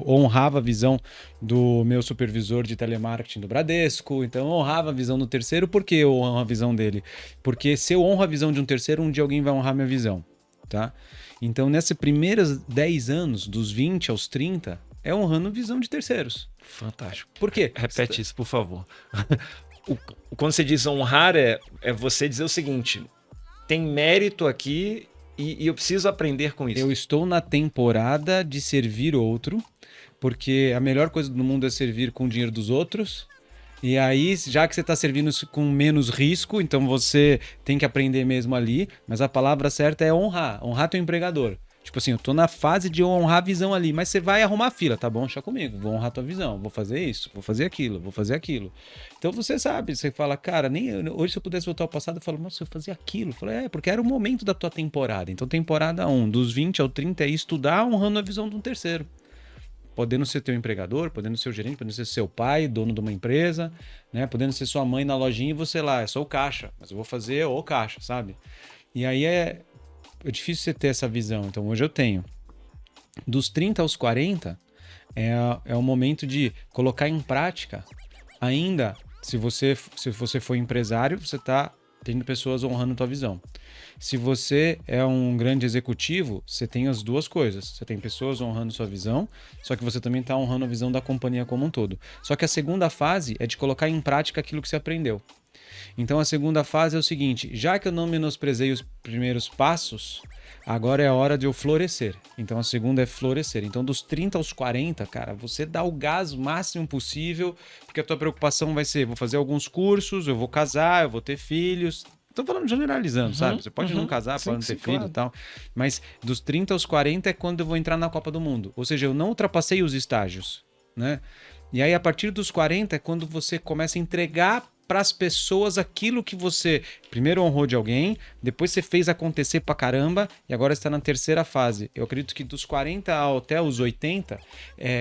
honrava a visão do meu supervisor de telemarketing do Bradesco. Então, eu honrava a visão do terceiro. Por que eu honro a visão dele? Porque se eu honro a visão de um terceiro, um dia alguém vai honrar minha visão, tá? Então, nesses primeiros 10 anos, dos 20 aos 30, é honrando a visão de terceiros. Fantástico. Por quê? Repete isso, por favor. Quando você diz honrar, é você dizer o seguinte: tem mérito aqui e eu preciso aprender com isso. Eu estou na temporada de servir outro, porque a melhor coisa do mundo é servir com o dinheiro dos outros. E aí, já que você está servindo com menos risco, então você tem que aprender mesmo ali. Mas a palavra certa é honrar. Honrar teu empregador. Tipo assim, eu tô na fase de honrar a visão ali, mas você vai arrumar a fila, tá bom? Deixa comigo, vou honrar a tua visão, vou fazer isso, vou fazer aquilo, vou fazer aquilo. Então você sabe, você fala, cara, hoje se eu pudesse voltar ao passado, eu falo, nossa, eu fazia aquilo. Eu falo, porque era o momento da tua temporada. Então temporada 1, dos 20 ao 30 é estudar honrando a visão de um terceiro. Podendo ser teu empregador, podendo ser o gerente, podendo ser seu pai, dono de uma empresa, né? Podendo ser sua mãe na lojinha e você lá, eu sou o caixa, mas eu vou fazer o caixa, sabe? E aí é difícil você ter essa visão. Então hoje eu tenho. Dos 30 aos 40 é o momento de colocar em prática. Ainda, se você for empresário, você está tendo pessoas honrando a tua visão. Se você é um grande executivo, você tem as duas coisas. Você tem pessoas honrando sua visão, só que você também está honrando a visão da companhia como um todo. Só que a segunda fase é de colocar em prática aquilo que você aprendeu. Então a segunda fase é o seguinte: já que eu não menosprezei os primeiros passos, agora é a hora de eu florescer. Então a segunda é florescer. Então dos 30 aos 40, cara, você dá o gás máximo possível, porque a tua preocupação vai ser, vou fazer alguns cursos, eu vou casar, eu vou ter filhos. Tô falando generalizando, sabe? Você pode não casar, pode não ter filho e tal. Mas dos 30 aos 40 é quando eu vou entrar na Copa do Mundo. Ou seja, eu não ultrapassei os estágios, né? E aí a partir dos 40 é quando você começa a entregar para as pessoas aquilo que você primeiro honrou de alguém, depois você fez acontecer pra caramba e agora está na terceira fase. Eu acredito que dos 40 até os 80,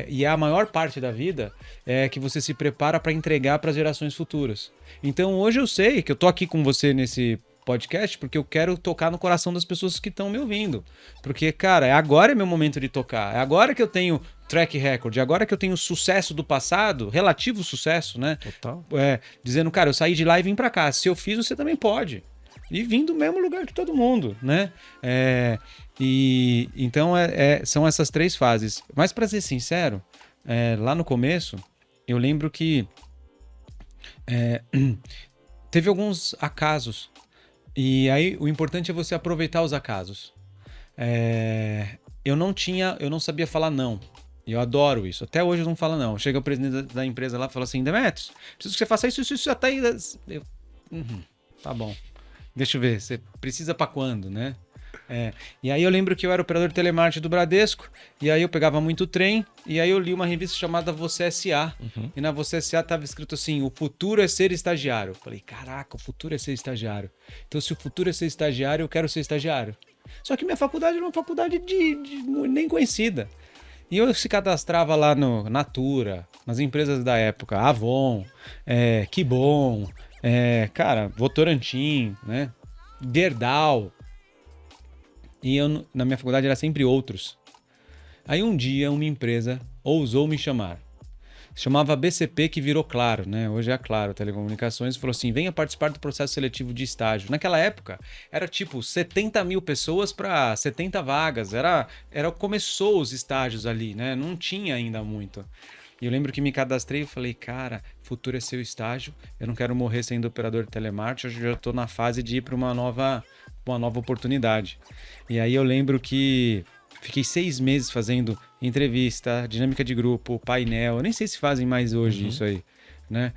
e é a maior parte da vida, é que você se prepara para entregar para as gerações futuras. Então hoje eu sei que eu tô aqui com você nesse podcast porque eu quero tocar no coração das pessoas que estão me ouvindo. Porque, cara, agora é meu momento de tocar. É agora que eu tenho track record. É agora que eu tenho sucesso do passado, relativo sucesso, né? Total. Dizendo, cara, eu saí de lá e vim pra cá. Se eu fiz, você também pode. E vim do mesmo lugar que todo mundo, né? Então, são essas 3 fases. Mas, pra ser sincero, lá no começo, eu lembro que teve alguns acasos. E aí, o importante é você aproveitar os acasos. Eu não sabia falar não. E eu adoro isso. Até hoje eu não falo não. Chega o presidente da empresa lá e fala assim, Demetrios, preciso que você faça isso já tá aí. Tá bom. Deixa eu ver, você precisa pra quando, né? E aí eu lembro que eu era operador de telemarketing do Bradesco, e aí eu pegava muito trem, e aí eu li uma revista chamada Você S.A. E na Você S.A. tava escrito assim, o futuro é ser estagiário. Eu falei, caraca, o futuro é ser estagiário. Então se o futuro é ser estagiário, eu quero ser estagiário. Só que minha faculdade era uma faculdade nem conhecida. E eu se cadastrava lá no Natura, nas empresas da época, Avon, Kibon, cara, Votorantim, né? Gerdau. E eu, na minha faculdade era sempre outros. Aí um dia uma empresa ousou me chamar. Se chamava BCP, que virou Claro, né? Hoje é a Claro Telecomunicações, e falou assim, venha participar do processo seletivo de estágio. Naquela época, era tipo 70 mil pessoas para 70 vagas. Começou os estágios ali, né? Não tinha ainda muito. E eu lembro que me cadastrei e falei, cara, futuro é seu estágio, eu não quero morrer sendo operador de telemarketing, eu já estou na fase de ir para uma nova oportunidade. E aí eu lembro que fiquei 6 meses fazendo entrevista, dinâmica de grupo, painel, eu nem sei se fazem mais hoje isso aí, né?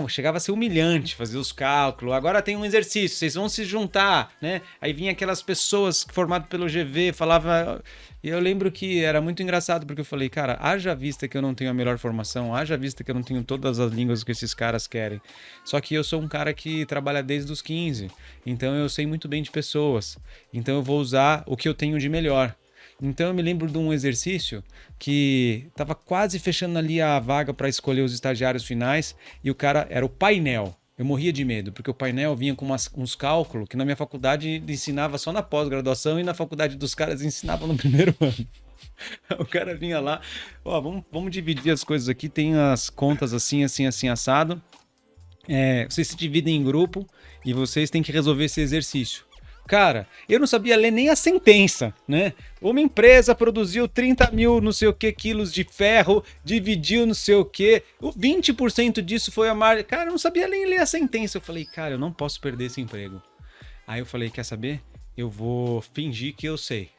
Chegava a ser humilhante fazer os cálculos. Agora tem um exercício, vocês vão se juntar, né? Aí vinha aquelas pessoas formadas pelo GV, falava. E eu lembro que era muito engraçado, porque eu falei, cara, haja vista que eu não tenho a melhor formação, haja vista que eu não tenho todas as línguas que esses caras querem. Só que eu sou um cara que trabalha desde os 15, então eu sei muito bem de pessoas. Então eu vou usar o que eu tenho de melhor. Então eu me lembro de um exercício que estava quase fechando ali a vaga para escolher os estagiários finais e o cara era o painel. Eu morria de medo, porque o painel vinha com uns cálculos que na minha faculdade ensinava só na pós-graduação e na faculdade dos caras ensinava no primeiro ano. O cara vinha lá, ó, vamos dividir as coisas aqui, tem as contas assim, assim, assim, assado. Vocês se dividem em grupo e vocês têm que resolver esse exercício. Cara, eu não sabia ler nem a sentença, né? Uma empresa produziu 30 mil não sei o que quilos de ferro, dividiu não sei o que, 20% disso foi a margem. Cara, eu não sabia nem ler a sentença. Eu falei, cara, eu não posso perder esse emprego. Aí eu falei, quer saber? Eu vou fingir que eu sei.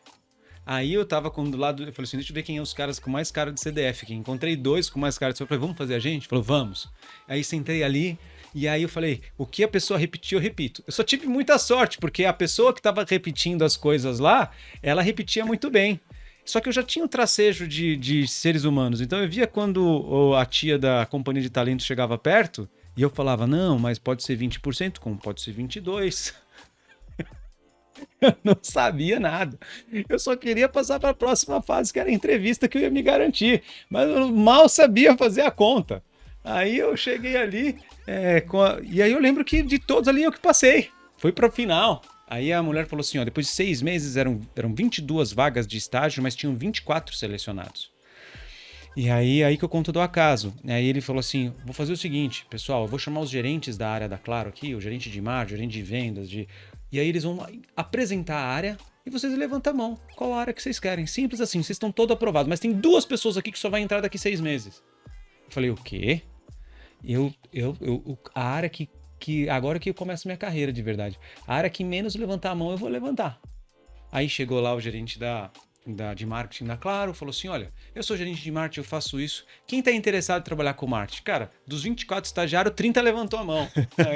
Aí eu tava do lado, eu falei assim, deixa eu ver quem é os caras com mais cara de CDF aqui. Encontrei 2 com mais cara de CDF. Eu falei, vamos fazer a gente? Ele falou, vamos. Aí sentei ali. E aí eu falei, o que a pessoa repetiu, eu repito. Eu só tive muita sorte, porque a pessoa que estava repetindo as coisas lá, ela repetia muito bem. Só que eu já tinha um tracejo de seres humanos. Então eu via quando a tia da companhia de talento chegava perto, e eu falava, não, mas pode ser 20%, como pode ser 22%. Eu não sabia nada. Eu só queria passar para a próxima fase, que era a entrevista que eu ia me garantir. Mas eu mal sabia fazer a conta. Aí eu cheguei ali, e aí eu lembro que de todos ali eu que passei. Fui para o final. Aí a mulher falou assim, ó, depois de 6 meses eram 22 vagas de estágio, mas tinham 24 selecionados. E aí que eu conto do acaso. Aí ele falou assim, vou fazer o seguinte, pessoal, eu vou chamar os gerentes da área da Claro aqui, o gerente de marketing, o gerente de vendas, e aí eles vão apresentar a área e vocês levantam a mão. Qual a área que vocês querem? Simples assim, vocês estão todos aprovados, mas tem 2 pessoas aqui que só vai entrar daqui 6 meses. Eu falei, o quê? A área que agora que eu começo minha carreira de verdade, a área que menos levantar a mão eu vou levantar. Aí chegou lá o gerente de marketing da Claro, falou assim, olha, eu sou gerente de marketing, eu faço isso, quem está interessado em trabalhar com marketing? Cara, dos 24 estagiários, 30 levantou a mão.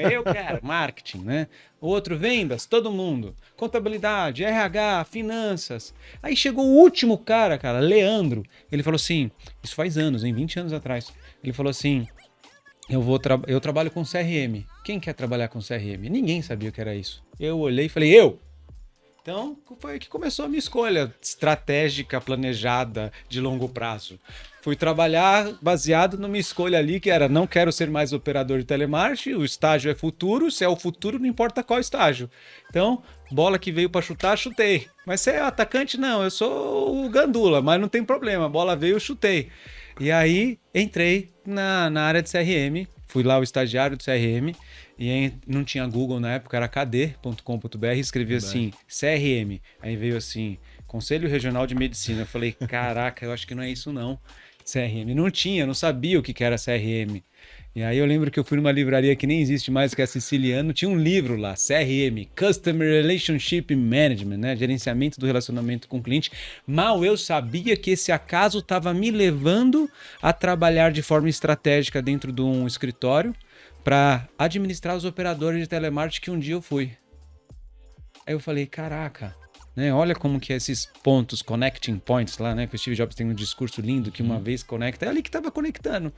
Eu quero marketing, né? Outro, vendas, todo mundo, contabilidade, RH, finanças. Aí chegou o último cara, Leandro, ele falou assim, isso faz anos, 20 anos atrás, ele falou assim, eu trabalho com CRM. Quem quer trabalhar com CRM? Ninguém sabia o que era isso. Eu olhei e falei, eu! Então, foi aí que começou a minha escolha estratégica, planejada, de longo prazo. Fui trabalhar baseado numa escolha ali que era, não quero ser mais operador de telemarketing, o estágio é futuro, se é o futuro, não importa qual estágio. Então, bola que veio para chutar, chutei. Mas se é atacante, não, eu sou o gandula, mas não tem problema, a bola veio, eu chutei. E aí, entrei na área de CRM, fui lá o estagiário do CRM, e aí não tinha Google na época, era kd.com.br, escrevi assim, CRM. Aí veio assim, Conselho Regional de Medicina. Eu falei, caraca, eu acho que não é isso não, CRM. Não tinha, não sabia o que era CRM. E aí eu lembro que eu fui numa livraria que nem existe mais, que é a Siciliano, tinha um livro lá, CRM, Customer Relationship Management, né? Gerenciamento do relacionamento com o cliente. Mal eu sabia que esse acaso estava me levando a trabalhar de forma estratégica dentro de um escritório para administrar os operadores de telemarketing que um dia eu fui. Aí eu falei, caraca, né? Olha como que esses pontos, connecting points lá, né? Que o Steve Jobs tem um discurso lindo que uma vez conecta, é ali que estava conectando.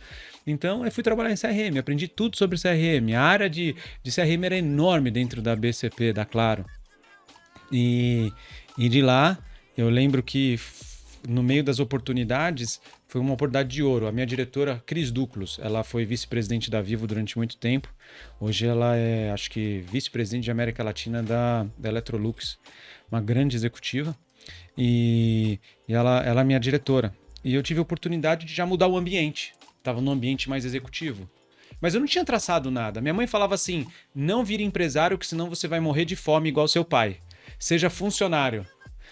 Então eu fui trabalhar em CRM, aprendi tudo sobre CRM. A área de CRM era enorme dentro da BCP, da Claro. E de lá, eu lembro que no meio das oportunidades, foi uma oportunidade de ouro. A minha diretora, Cris Duclos, ela foi vice-presidente da Vivo durante muito tempo. Hoje ela é, acho que, vice-presidente de América Latina da Electrolux, uma grande executiva. E ela é minha diretora. E eu tive a oportunidade de já mudar o ambiente. Estava num ambiente mais executivo. Mas eu não tinha traçado nada. Minha mãe falava assim, não vire empresário, que senão você vai morrer de fome igual seu pai. Seja funcionário.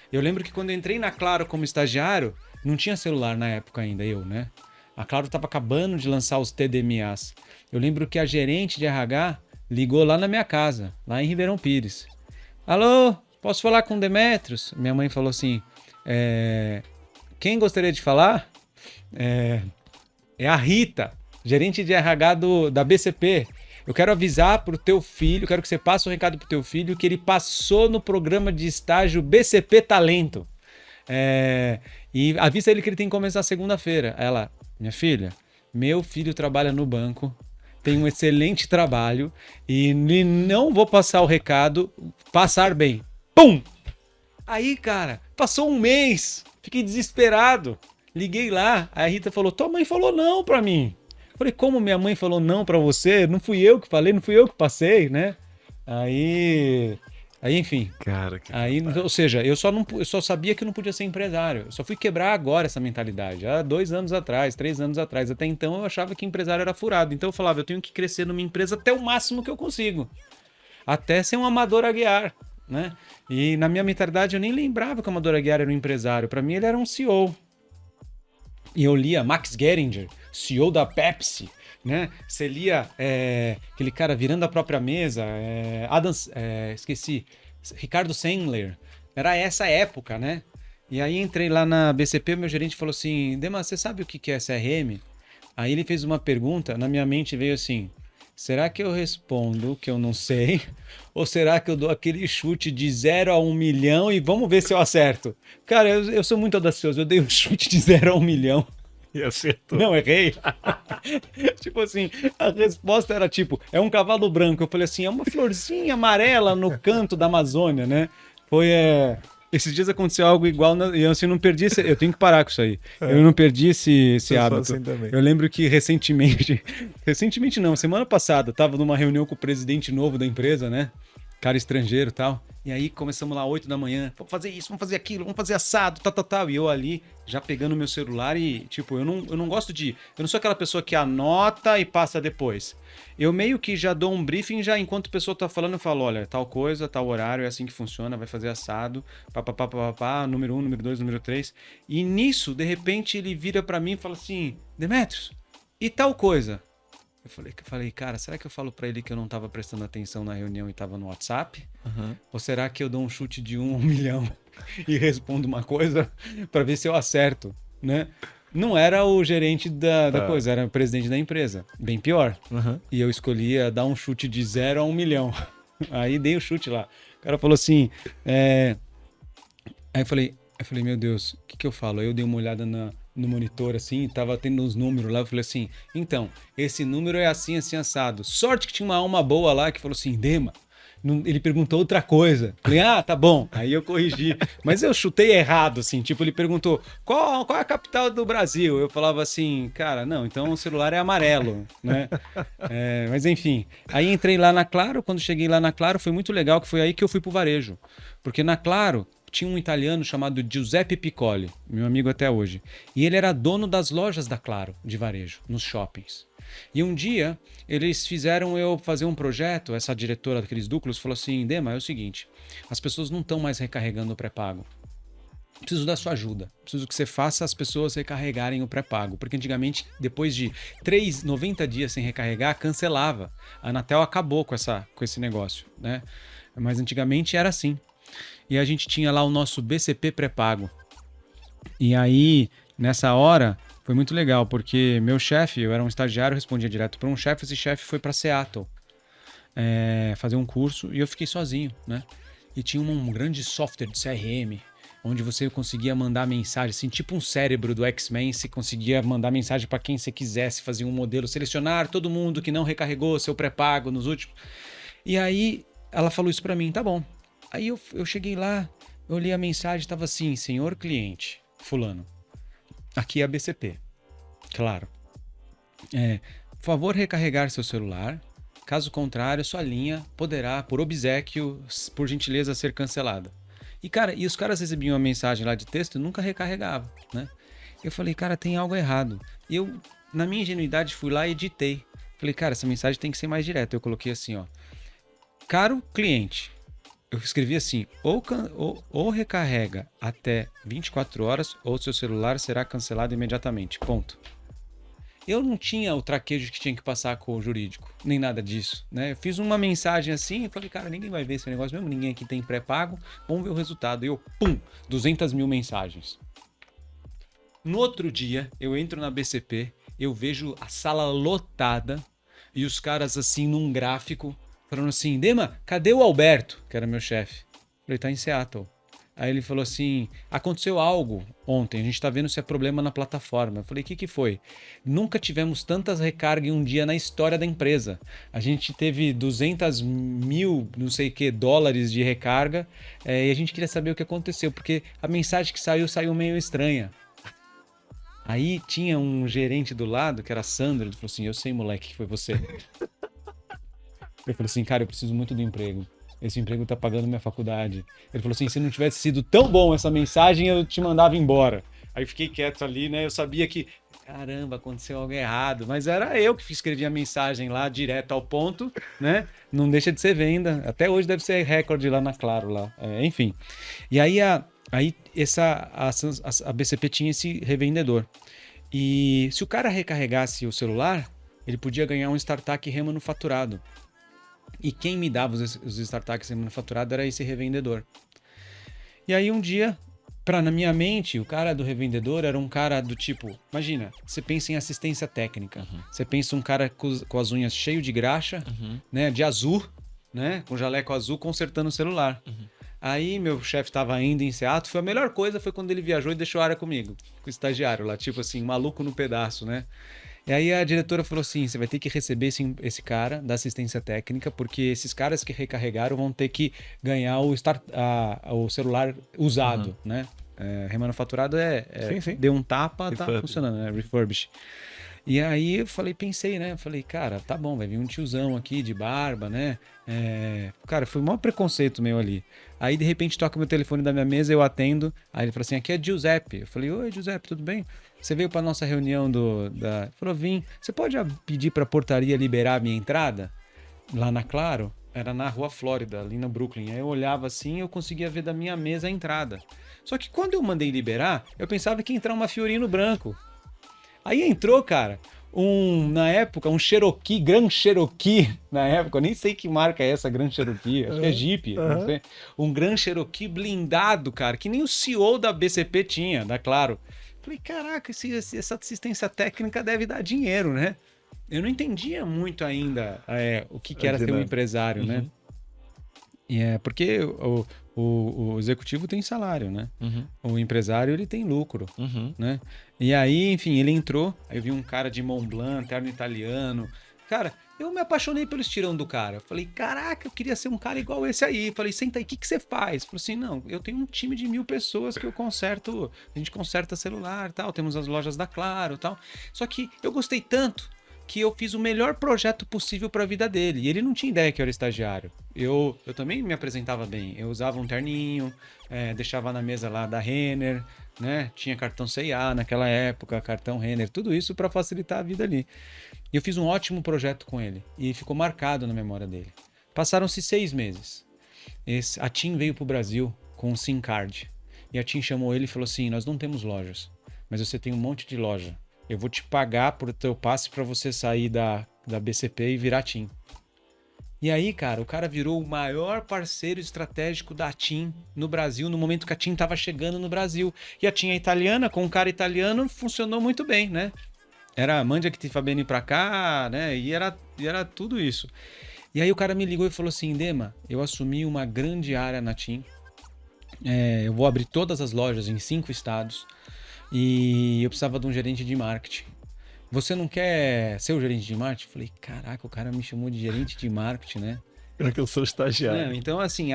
Eu lembro que quando eu entrei na Claro como estagiário, não tinha celular na época ainda, né? A Claro estava acabando de lançar os TDMAs. Eu lembro que a gerente de RH ligou lá na minha casa, lá em Ribeirão Pires. Alô, posso falar com o Demetrios? Minha mãe falou assim, quem gostaria de falar? É a Rita, gerente de RH da BCP. Eu quero avisar pro teu filho, quero que você passe o recado pro teu filho que ele passou no programa de estágio BCP Talento. E avisa ele que ele tem que começar segunda-feira. Ela, minha filha, meu filho trabalha no banco, tem um excelente trabalho e não vou passar o recado, passar bem. Pum! Aí, cara, passou um mês, fiquei desesperado. Liguei lá, a Rita falou, tua mãe falou não pra mim. Falei, como minha mãe falou não pra você? Não fui eu que falei, não fui eu que passei, né? Aí enfim. Cara, que ou seja, eu só sabia que eu não podia ser empresário. Eu só fui quebrar agora essa mentalidade. Há 2 anos atrás, 3 anos atrás. Até então eu achava que empresário era furado. Então eu falava, eu tenho que crescer numa empresa até o máximo que eu consigo. Até ser um Amador Aguiar, né? E na minha mentalidade eu nem lembrava que o Amador Aguiar era um empresário. Pra mim ele era um CEO. E eu lia Max Geringer, CEO da Pepsi, né? Você lia aquele cara virando a própria mesa, esqueci, Ricardo Sandler. Era essa época, né? E aí entrei lá na BCP, meu gerente falou assim, Dema, você sabe o que é CRM? Aí ele fez uma pergunta, na minha mente veio assim, será que eu respondo que eu não sei? Ou será que eu dou aquele chute de 0 a 1 milhão e vamos ver se eu acerto? Cara, eu sou muito audacioso, eu dei um chute de 0 a 1 milhão. E acertou. Não, errei. Tipo assim, a resposta era tipo, é um cavalo branco. Eu falei assim, é uma florzinha amarela no canto da Amazônia, né? Foi... Esses dias aconteceu algo igual, e eu assim, não perdi eu tenho que parar com isso aí. Eu não perdi esse hábito. Assim também. Eu lembro que recentemente não, semana passada, tava numa reunião com o presidente novo da empresa, né? Cara estrangeiro e tal. E aí começamos lá 8 da manhã, vamos fazer isso, vamos fazer aquilo, vamos fazer assado, tal. E eu ali, já pegando meu celular e, tipo, eu não gosto eu não sou aquela pessoa que anota e passa depois. Eu meio que já dou um briefing, já enquanto a pessoa tá falando, eu falo, olha, tal coisa, tal horário, é assim que funciona, vai fazer assado, número 1, número 2, número 3. E nisso, de repente, ele vira pra mim e fala assim, Demetrios, e tal coisa? Eu falei, cara, será que eu falo pra ele que eu não tava prestando atenção na reunião e tava no WhatsApp? Uhum. Ou será que eu dou um chute de 1 a 1 milhão e respondo uma coisa pra ver se eu acerto, né? Não era o gerente da coisa, era o presidente da empresa. Bem pior. Uhum. E eu escolhia dar um chute de 0 a 1 milhão. Aí dei o chute lá. O cara falou assim... Aí eu falei, meu Deus, o que eu falo? Aí eu dei uma olhada no monitor, assim, tava tendo uns números lá, eu falei assim, então, esse número é assim, assim, assado. Sorte que tinha uma alma boa lá que falou assim, Dema, ele perguntou outra coisa. Falei, tá bom. Aí eu corrigi. Mas eu chutei errado, assim, tipo, ele perguntou, qual é a capital do Brasil? Eu falava assim, cara, não, então o celular é amarelo, né? Mas enfim, aí entrei lá na Claro, quando cheguei lá na Claro, foi muito legal, que foi aí que eu fui pro varejo. Porque na Claro, tinha um italiano chamado Giuseppe Piccoli, meu amigo até hoje. E ele era dono das lojas da Claro, de varejo, nos shoppings. E um dia, eles fizeram eu fazer um projeto, essa diretora daqueles Duclos falou assim, Dema, é o seguinte, as pessoas não estão mais recarregando o pré-pago. Preciso da sua ajuda. Preciso que você faça as pessoas recarregarem o pré-pago. Porque antigamente, depois de 90 dias sem recarregar, cancelava. A Anatel acabou com esse negócio, né? Mas antigamente era assim. E a gente tinha lá o nosso BCP pré-pago. E aí, nessa hora, foi muito legal, porque meu chefe, eu era um estagiário, respondia direto para um chefe, esse chefe foi para Seattle fazer um curso e eu fiquei sozinho, né? e tinha um grande software de CRM, onde você conseguia mandar mensagem, assim, tipo um cérebro do X-Men, você conseguia mandar mensagem para quem você quisesse, fazer um modelo, selecionar todo mundo que não recarregou seu pré-pago nos últimos. E aí ela falou isso para mim, tá bom. Aí eu cheguei lá, eu olhei a mensagem, estava assim, senhor cliente, fulano, aqui é a BCP, claro. Por favor, recarregar seu celular. Caso contrário, sua linha poderá, por obséquio, por gentileza, ser cancelada. E, cara, os caras recebiam uma mensagem lá de texto e nunca recarregavam, né? Eu falei, cara, tem algo errado. E eu, na minha ingenuidade, fui lá e editei. Falei, cara, essa mensagem tem que ser mais direta. Eu coloquei assim, ó. Caro cliente, eu escrevi assim, ou recarrega até 24 horas, ou seu celular será cancelado imediatamente. Ponto. Eu não tinha o traquejo que tinha que passar com o jurídico, nem nada disso, né? Eu fiz uma mensagem assim e falei, cara, ninguém vai ver esse negócio mesmo, ninguém aqui tem pré-pago, vamos ver o resultado. E eu, 200 mil mensagens. No outro dia, eu entro na BCP, eu vejo a sala lotada e os caras assim num gráfico, falando assim, Dema, cadê o Alberto? Que era meu chefe. Falei, tá em Seattle. Aí ele falou assim, aconteceu algo ontem, a gente tá vendo se é problema na plataforma. Eu falei, o que foi? Nunca tivemos tantas recargas em um dia na história da empresa. A gente teve 200 mil, não sei o que, dólares de recarga, e a gente queria saber o que aconteceu, porque a mensagem que saiu meio estranha. Aí tinha um gerente do lado, que era Sandro, ele falou assim, eu sei, moleque, que foi você. Eu falei assim, cara, eu preciso muito do emprego. Esse emprego tá pagando minha faculdade. Ele falou assim, se não tivesse sido tão bom essa mensagem, eu te mandava embora. Aí fiquei quieto ali, né? Eu sabia que, caramba, aconteceu algo errado. Mas era eu que escrevi a mensagem lá, direto ao ponto, né? Não deixa de ser venda. Até hoje deve ser recorde lá na Claro, lá. Enfim. E aí a BCP tinha esse revendedor. E se o cara recarregasse o celular, ele podia ganhar um startup remanufaturado. E quem me dava os startups manufaturados era esse revendedor. E aí um dia, na minha mente, o cara do revendedor era um cara do tipo... Imagina, você pensa em assistência técnica. Você pensa um cara com as unhas cheio de graxa, né, de azul, né, com jaleco azul, consertando o celular. Aí meu chefe estava indo em Seattle. A melhor coisa foi quando ele viajou e deixou a área comigo, com o estagiário lá. Tipo assim, maluco no pedaço, né? E aí a diretora falou assim, você vai ter que receber esse cara da assistência técnica, porque esses caras que recarregaram vão ter que ganhar o celular usado, né? Remanufaturado sim. Deu um tapa, tá funcionando, né? Refurbish. E aí pensei, né? Falei, cara, tá bom, vai vir um tiozão aqui de barba, né? Cara, foi o maior preconceito meu ali. Aí, de repente, toca meu telefone da minha mesa, eu atendo. Aí ele falou assim, aqui é Giuseppe. Eu falei, oi, Giuseppe, tudo bem? Você veio pra nossa reunião Ele falou, vim. Você pode pedir pra portaria liberar a minha entrada? Lá na Claro, era na Rua Flórida, ali no Brooklyn. Aí eu olhava assim e eu conseguia ver da minha mesa a entrada. Só que quando eu mandei liberar, eu pensava que ia entrar uma Fiorino branco. Aí entrou, cara, na época, um Cherokee, Grand Cherokee, na época, eu nem sei que marca é essa Grand Cherokee, acho que é Jeep, não sei. Um Grand Cherokee blindado, cara, que nem o CEO da BCP tinha, da Claro. Falei, caraca, essa assistência técnica deve dar dinheiro, né? Eu não entendia muito ainda o que era ser um empresário, né? E porque o executivo tem salário, né? O empresário, ele tem lucro, né? E aí, enfim, ele entrou, aí eu vi um cara de Montblanc, terno italiano. Cara, eu me apaixonei pelo estirão do cara. Falei, caraca, eu queria ser um cara igual esse aí. Falei, senta aí, o que você faz? Falei assim, não, eu tenho um time de 1000 pessoas que eu conserto, a gente conserta celular e tal, temos as lojas da Claro e tal. Só que eu gostei tanto que eu fiz o melhor projeto possível para a vida dele. E ele não tinha ideia que eu era estagiário. Eu também me apresentava bem. Eu usava um terninho, deixava na mesa lá da Renner, né? Tinha cartão C&A naquela época, cartão Renner, tudo isso para facilitar a vida ali. E eu fiz um ótimo projeto com ele e ficou marcado na memória dele. Passaram-se 6 meses. A TIM veio para o Brasil com um SIM card. E a TIM chamou ele e falou assim, nós não temos lojas, mas você tem um monte de loja. Eu vou te pagar por teu passe para você sair da BCP e virar TIM. E aí, cara, o cara virou o maior parceiro estratégico da TIM no Brasil, no momento que a TIM estava chegando no Brasil. E a TIM é italiana, com um cara italiano, funcionou muito bem, né? Era mande que ti fa bene pra cá, né? E era tudo isso. E aí o cara me ligou e falou assim, Dema, eu assumi uma grande área na TIM, eu vou abrir todas as lojas em 5 estados e eu precisava de um gerente de marketing. Você não quer ser o gerente de marketing? Eu falei, caraca, o cara me chamou de gerente de marketing, né? Pelo que eu sou estagiário. Não, então, assim,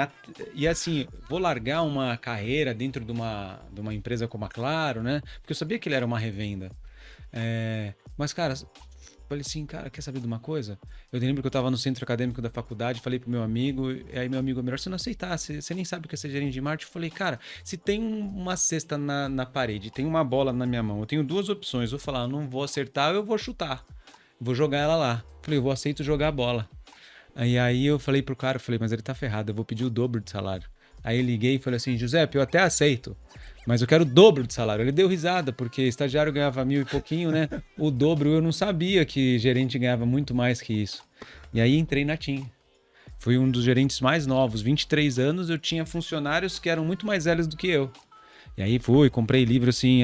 vou largar uma carreira dentro de uma empresa como a Claro, né? Porque eu sabia que ele era uma revenda. Mas, cara, falei assim, cara, quer saber de uma coisa? Eu lembro que eu estava no centro acadêmico da faculdade, falei pro meu amigo, e aí meu amigo, melhor você não aceitar, você nem sabe o que é ser gerente de marketing. Eu falei, cara, se tem uma cesta na parede, tem uma bola na minha mão, eu tenho 2 opções, vou falar, eu não vou acertar, ou eu vou chutar, vou jogar ela lá. Falei, eu vou aceito jogar a bola. Aí eu falei pro cara, mas ele tá ferrado, eu vou pedir o dobro de salário. Aí eu liguei e falei assim, Giuseppe, eu até aceito, mas eu quero o dobro de salário. Ele deu risada, porque estagiário ganhava 1.000 e pouquinho, né? O dobro, eu não sabia que gerente ganhava muito mais que isso. E aí entrei na TIM. Fui um dos gerentes mais novos, 23 anos, eu tinha funcionários que eram muito mais velhos do que eu. E aí comprei livro assim,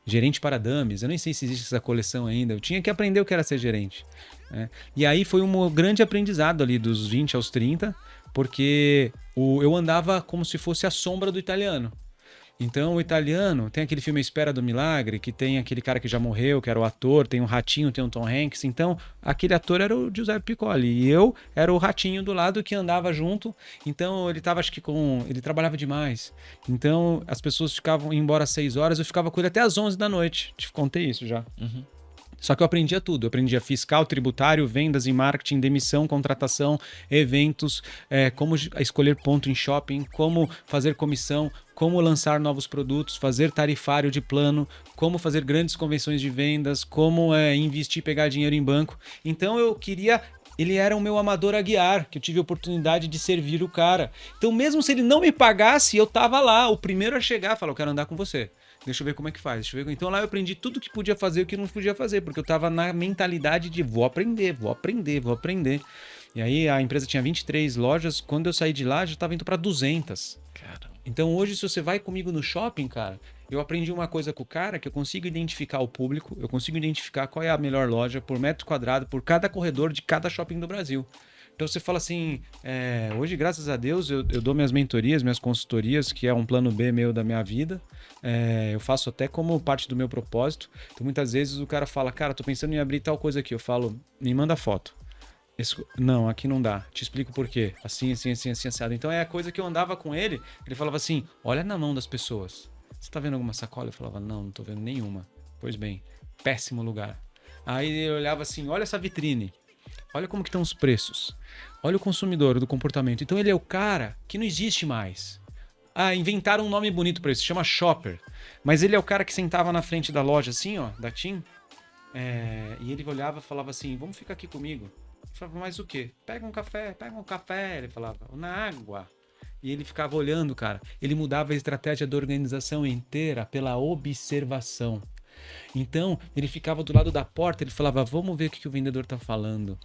Gerente para Dummies, eu nem sei se existe essa coleção ainda, eu tinha que aprender o que era ser gerente. Né? E aí foi um grande aprendizado ali dos 20 aos 30, porque eu andava como se fosse a sombra do italiano. Então o italiano, tem aquele filme A Espera do Milagre, que tem aquele cara que já morreu, que era o ator, tem um ratinho, tem um Tom Hanks, então aquele ator era o Giuseppe Piccoli, e eu era o ratinho do lado que andava junto, então ele tava, ele trabalhava demais, então as pessoas ficavam embora às 6 horas, eu ficava com ele até às 11 da noite, te contei isso já. Uhum. Só que eu aprendia tudo. Eu aprendia fiscal, tributário, vendas e marketing, demissão, contratação, eventos, como escolher ponto em shopping, como fazer comissão, como lançar novos produtos, fazer tarifário de plano, como fazer grandes convenções de vendas, como investir e pegar dinheiro em banco. Então eu queria... Ele era o meu amador a guiar, que eu tive a oportunidade de servir o cara. Então mesmo se ele não me pagasse, eu tava lá, o primeiro a chegar, falar, eu quero andar com você. Deixa eu ver como é que faz. Então lá eu aprendi tudo que podia fazer e o que não podia fazer, porque eu tava na mentalidade de vou aprender. E aí a empresa tinha 23 lojas, quando eu saí de lá já tava indo para 200. Cara. Então hoje se você vai comigo no shopping, cara, eu aprendi uma coisa com o cara, que eu consigo identificar o público, eu consigo identificar qual é a melhor loja por metro quadrado, por cada corredor de cada shopping do Brasil. Então você fala assim, hoje graças a Deus eu dou minhas mentorias, minhas consultorias, que é um plano B meu da minha vida, eu faço até como parte do meu propósito. Então muitas vezes o cara fala, cara, tô pensando em abrir tal coisa aqui, eu falo, me manda foto. Não, aqui não dá, te explico por quê, assim, assado. Então é a coisa que eu andava com ele, ele falava assim, olha na mão das pessoas, você tá vendo alguma sacola? Eu falava, não tô vendo nenhuma. Pois bem, péssimo lugar. Aí ele olhava assim, olha essa vitrine. Olha como que estão os preços. Olha o consumidor do comportamento. Então ele é o cara que não existe mais. Inventaram um nome bonito para isso, se chama shopper. Mas ele é o cara que sentava na frente da loja assim, ó, da TIM. E ele olhava e falava assim, vamos ficar aqui comigo. Eu falava, mas o quê? Pega um café. Ele falava, na água. E ele ficava olhando, cara. Ele mudava a estratégia da organização inteira pela observação. Então, ele ficava do lado da porta, ele falava, vamos ver o que o vendedor está falando.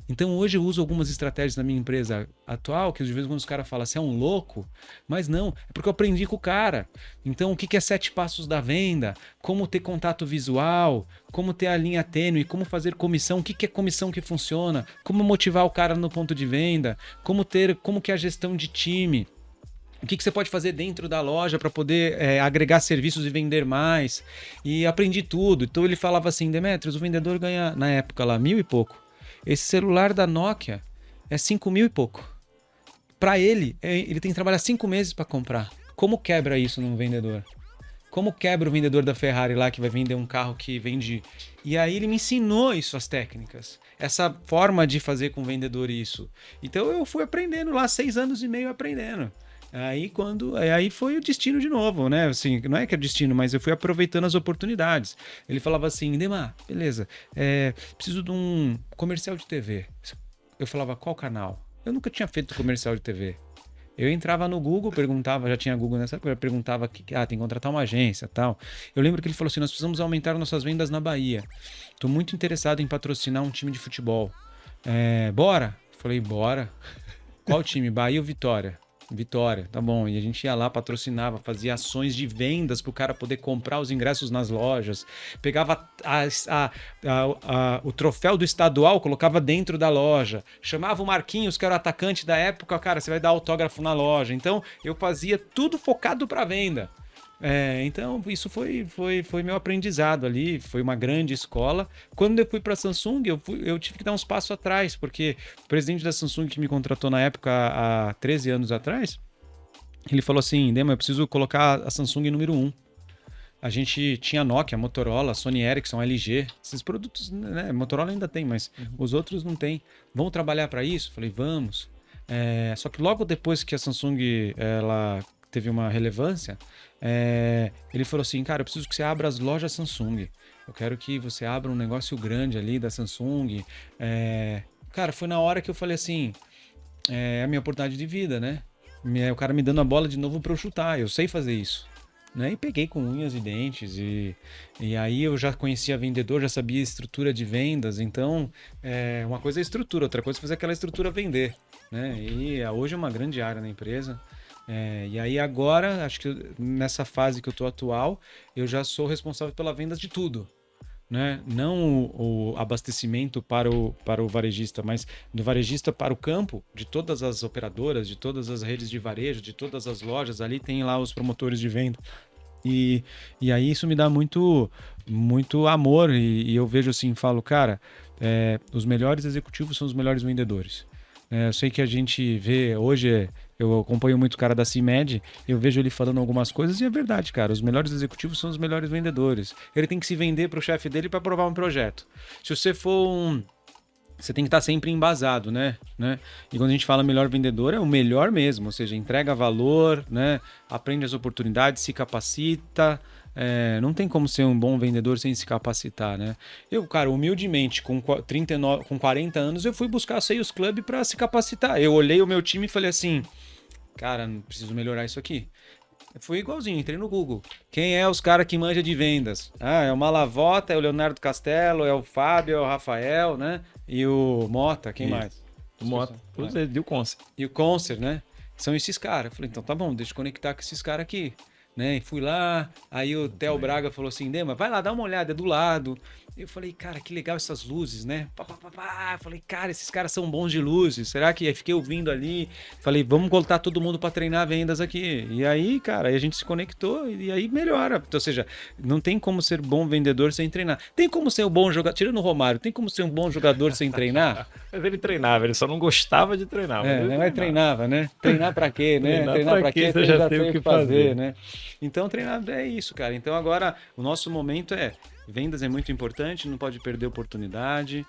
Então, hoje eu uso algumas estratégias na minha empresa atual, que às vezes quando os caras falam, você é um louco, mas não, é porque eu aprendi com o cara. Então, o que é 7 passos da venda, como ter contato visual, como ter a linha tênue, como fazer comissão, o que é comissão que funciona, como motivar o cara no ponto de venda, como que é a gestão de time. O que você pode fazer dentro da loja para poder agregar serviços e vender mais. E aprendi tudo. Então ele falava assim, Demetrios, o vendedor ganha, na época lá, 1.000 e pouco. Esse celular da Nokia é 5.000 e pouco. Para ele tem que trabalhar 5 meses para comprar. Como quebra isso num vendedor? Como quebra o vendedor da Ferrari lá que vai vender um carro que vende... E aí ele me ensinou isso, as técnicas. Essa forma de fazer com o vendedor isso. Então eu fui aprendendo lá, 6 anos e meio aprendendo. Aí foi o destino de novo, né? Assim, não é que é destino, mas eu fui aproveitando as oportunidades. Ele falava assim, Demar, beleza, preciso de um comercial de TV. Eu falava, qual canal? Eu nunca tinha feito comercial de TV. Eu entrava no Google, perguntava, já tinha Google nessa época, eu perguntava, tem que contratar uma agência e tal. Eu lembro que ele falou assim, nós precisamos aumentar nossas vendas na Bahia. Estou muito interessado em patrocinar um time de futebol. Bora? Falei, bora. Qual time? Bahia ou Vitória? Vitória, tá bom. E a gente ia lá, patrocinava, fazia ações de vendas para o cara poder comprar os ingressos nas lojas. Pegava o troféu do estadual, colocava dentro da loja. Chamava o Marquinhos, que era o atacante da época, cara, você vai dar autógrafo na loja. Então, eu fazia tudo focado para venda. Então, isso foi meu aprendizado ali, foi uma grande escola. Quando eu fui para a Samsung, eu tive que dar uns passos atrás, porque o presidente da Samsung que me contratou na época, há 13 anos atrás, ele falou assim, Dema, eu preciso colocar a Samsung número 1. A gente tinha Nokia, Motorola, Sony Ericsson, LG, esses produtos, né? Motorola ainda tem, mas os outros não tem. Vamos trabalhar para isso? Falei, vamos. Só que logo depois que a Samsung ela teve uma relevância, ele falou assim, cara, eu preciso que você abra as lojas Samsung. Eu quero que você abra um negócio grande ali da Samsung. Cara, foi na hora que eu falei assim, é a minha oportunidade de vida, né? O cara me dando a bola de novo para eu chutar, eu sei fazer isso. Né? E peguei com unhas e dentes, e aí eu já conhecia vendedor, já sabia estrutura de vendas, então uma coisa é estrutura, outra coisa é fazer aquela estrutura vender, né? E hoje é uma grande área na empresa. E aí agora, acho que nessa fase que eu estou atual, eu já sou responsável pela venda de tudo, né? Não o abastecimento para o varejista, mas do varejista para o campo, de todas as operadoras, de todas as redes de varejo, de todas as lojas, ali tem lá os promotores de venda. E aí isso me dá muito, muito amor, e eu vejo assim, falo, cara, os melhores executivos são os melhores vendedores. Eu sei que a gente vê hoje, eu acompanho muito o cara da CIMED, eu vejo ele falando algumas coisas e é verdade, cara, os melhores executivos são os melhores vendedores. Ele tem que se vender para o chefe dele para aprovar um projeto. Se você for você tem que estar sempre embasado, né? E quando a gente fala melhor vendedor, é o melhor mesmo, ou seja, entrega valor, né? Aprende as oportunidades, se capacita. Não tem como ser um bom vendedor sem se capacitar, né? Eu, cara, humildemente, com 40 anos, eu fui buscar a Sales Club para se capacitar. Eu olhei o meu time e falei assim, cara, preciso melhorar isso aqui. Eu fui igualzinho, entrei no Google. Quem é os caras que manja de vendas? É o Malavota, é o Leonardo Castelo, é o Fábio, é o Rafael, né? E o Mota, quem mais? O Mota, e o Concer. E o Concer, né? São esses caras. Eu falei, então tá bom, deixa eu conectar com esses caras aqui. Né? E fui lá, aí o Theo Braga falou assim, Dema, vai lá, dá uma olhada, é do lado. Eu falei, cara, que legal essas luzes, né? Falei, cara, esses caras são bons de luzes, será que... Aí fiquei ouvindo ali, falei, vamos colocar todo mundo para treinar vendas aqui. E aí, cara, aí a gente se conectou e aí melhora. Ou seja, não tem como ser bom vendedor sem treinar. Tem como ser um bom jogador, tirando o Romário, tem como ser um bom jogador sem treinar? Mas ele treinava, ele só não gostava de treinar. Mas treinava, né? Treinar pra quê, né? Treinar pra quê? Você já tem o que fazer, né? Então, treinar é isso, cara. Então, agora, o nosso momento vendas é muito importante, não pode perder oportunidade.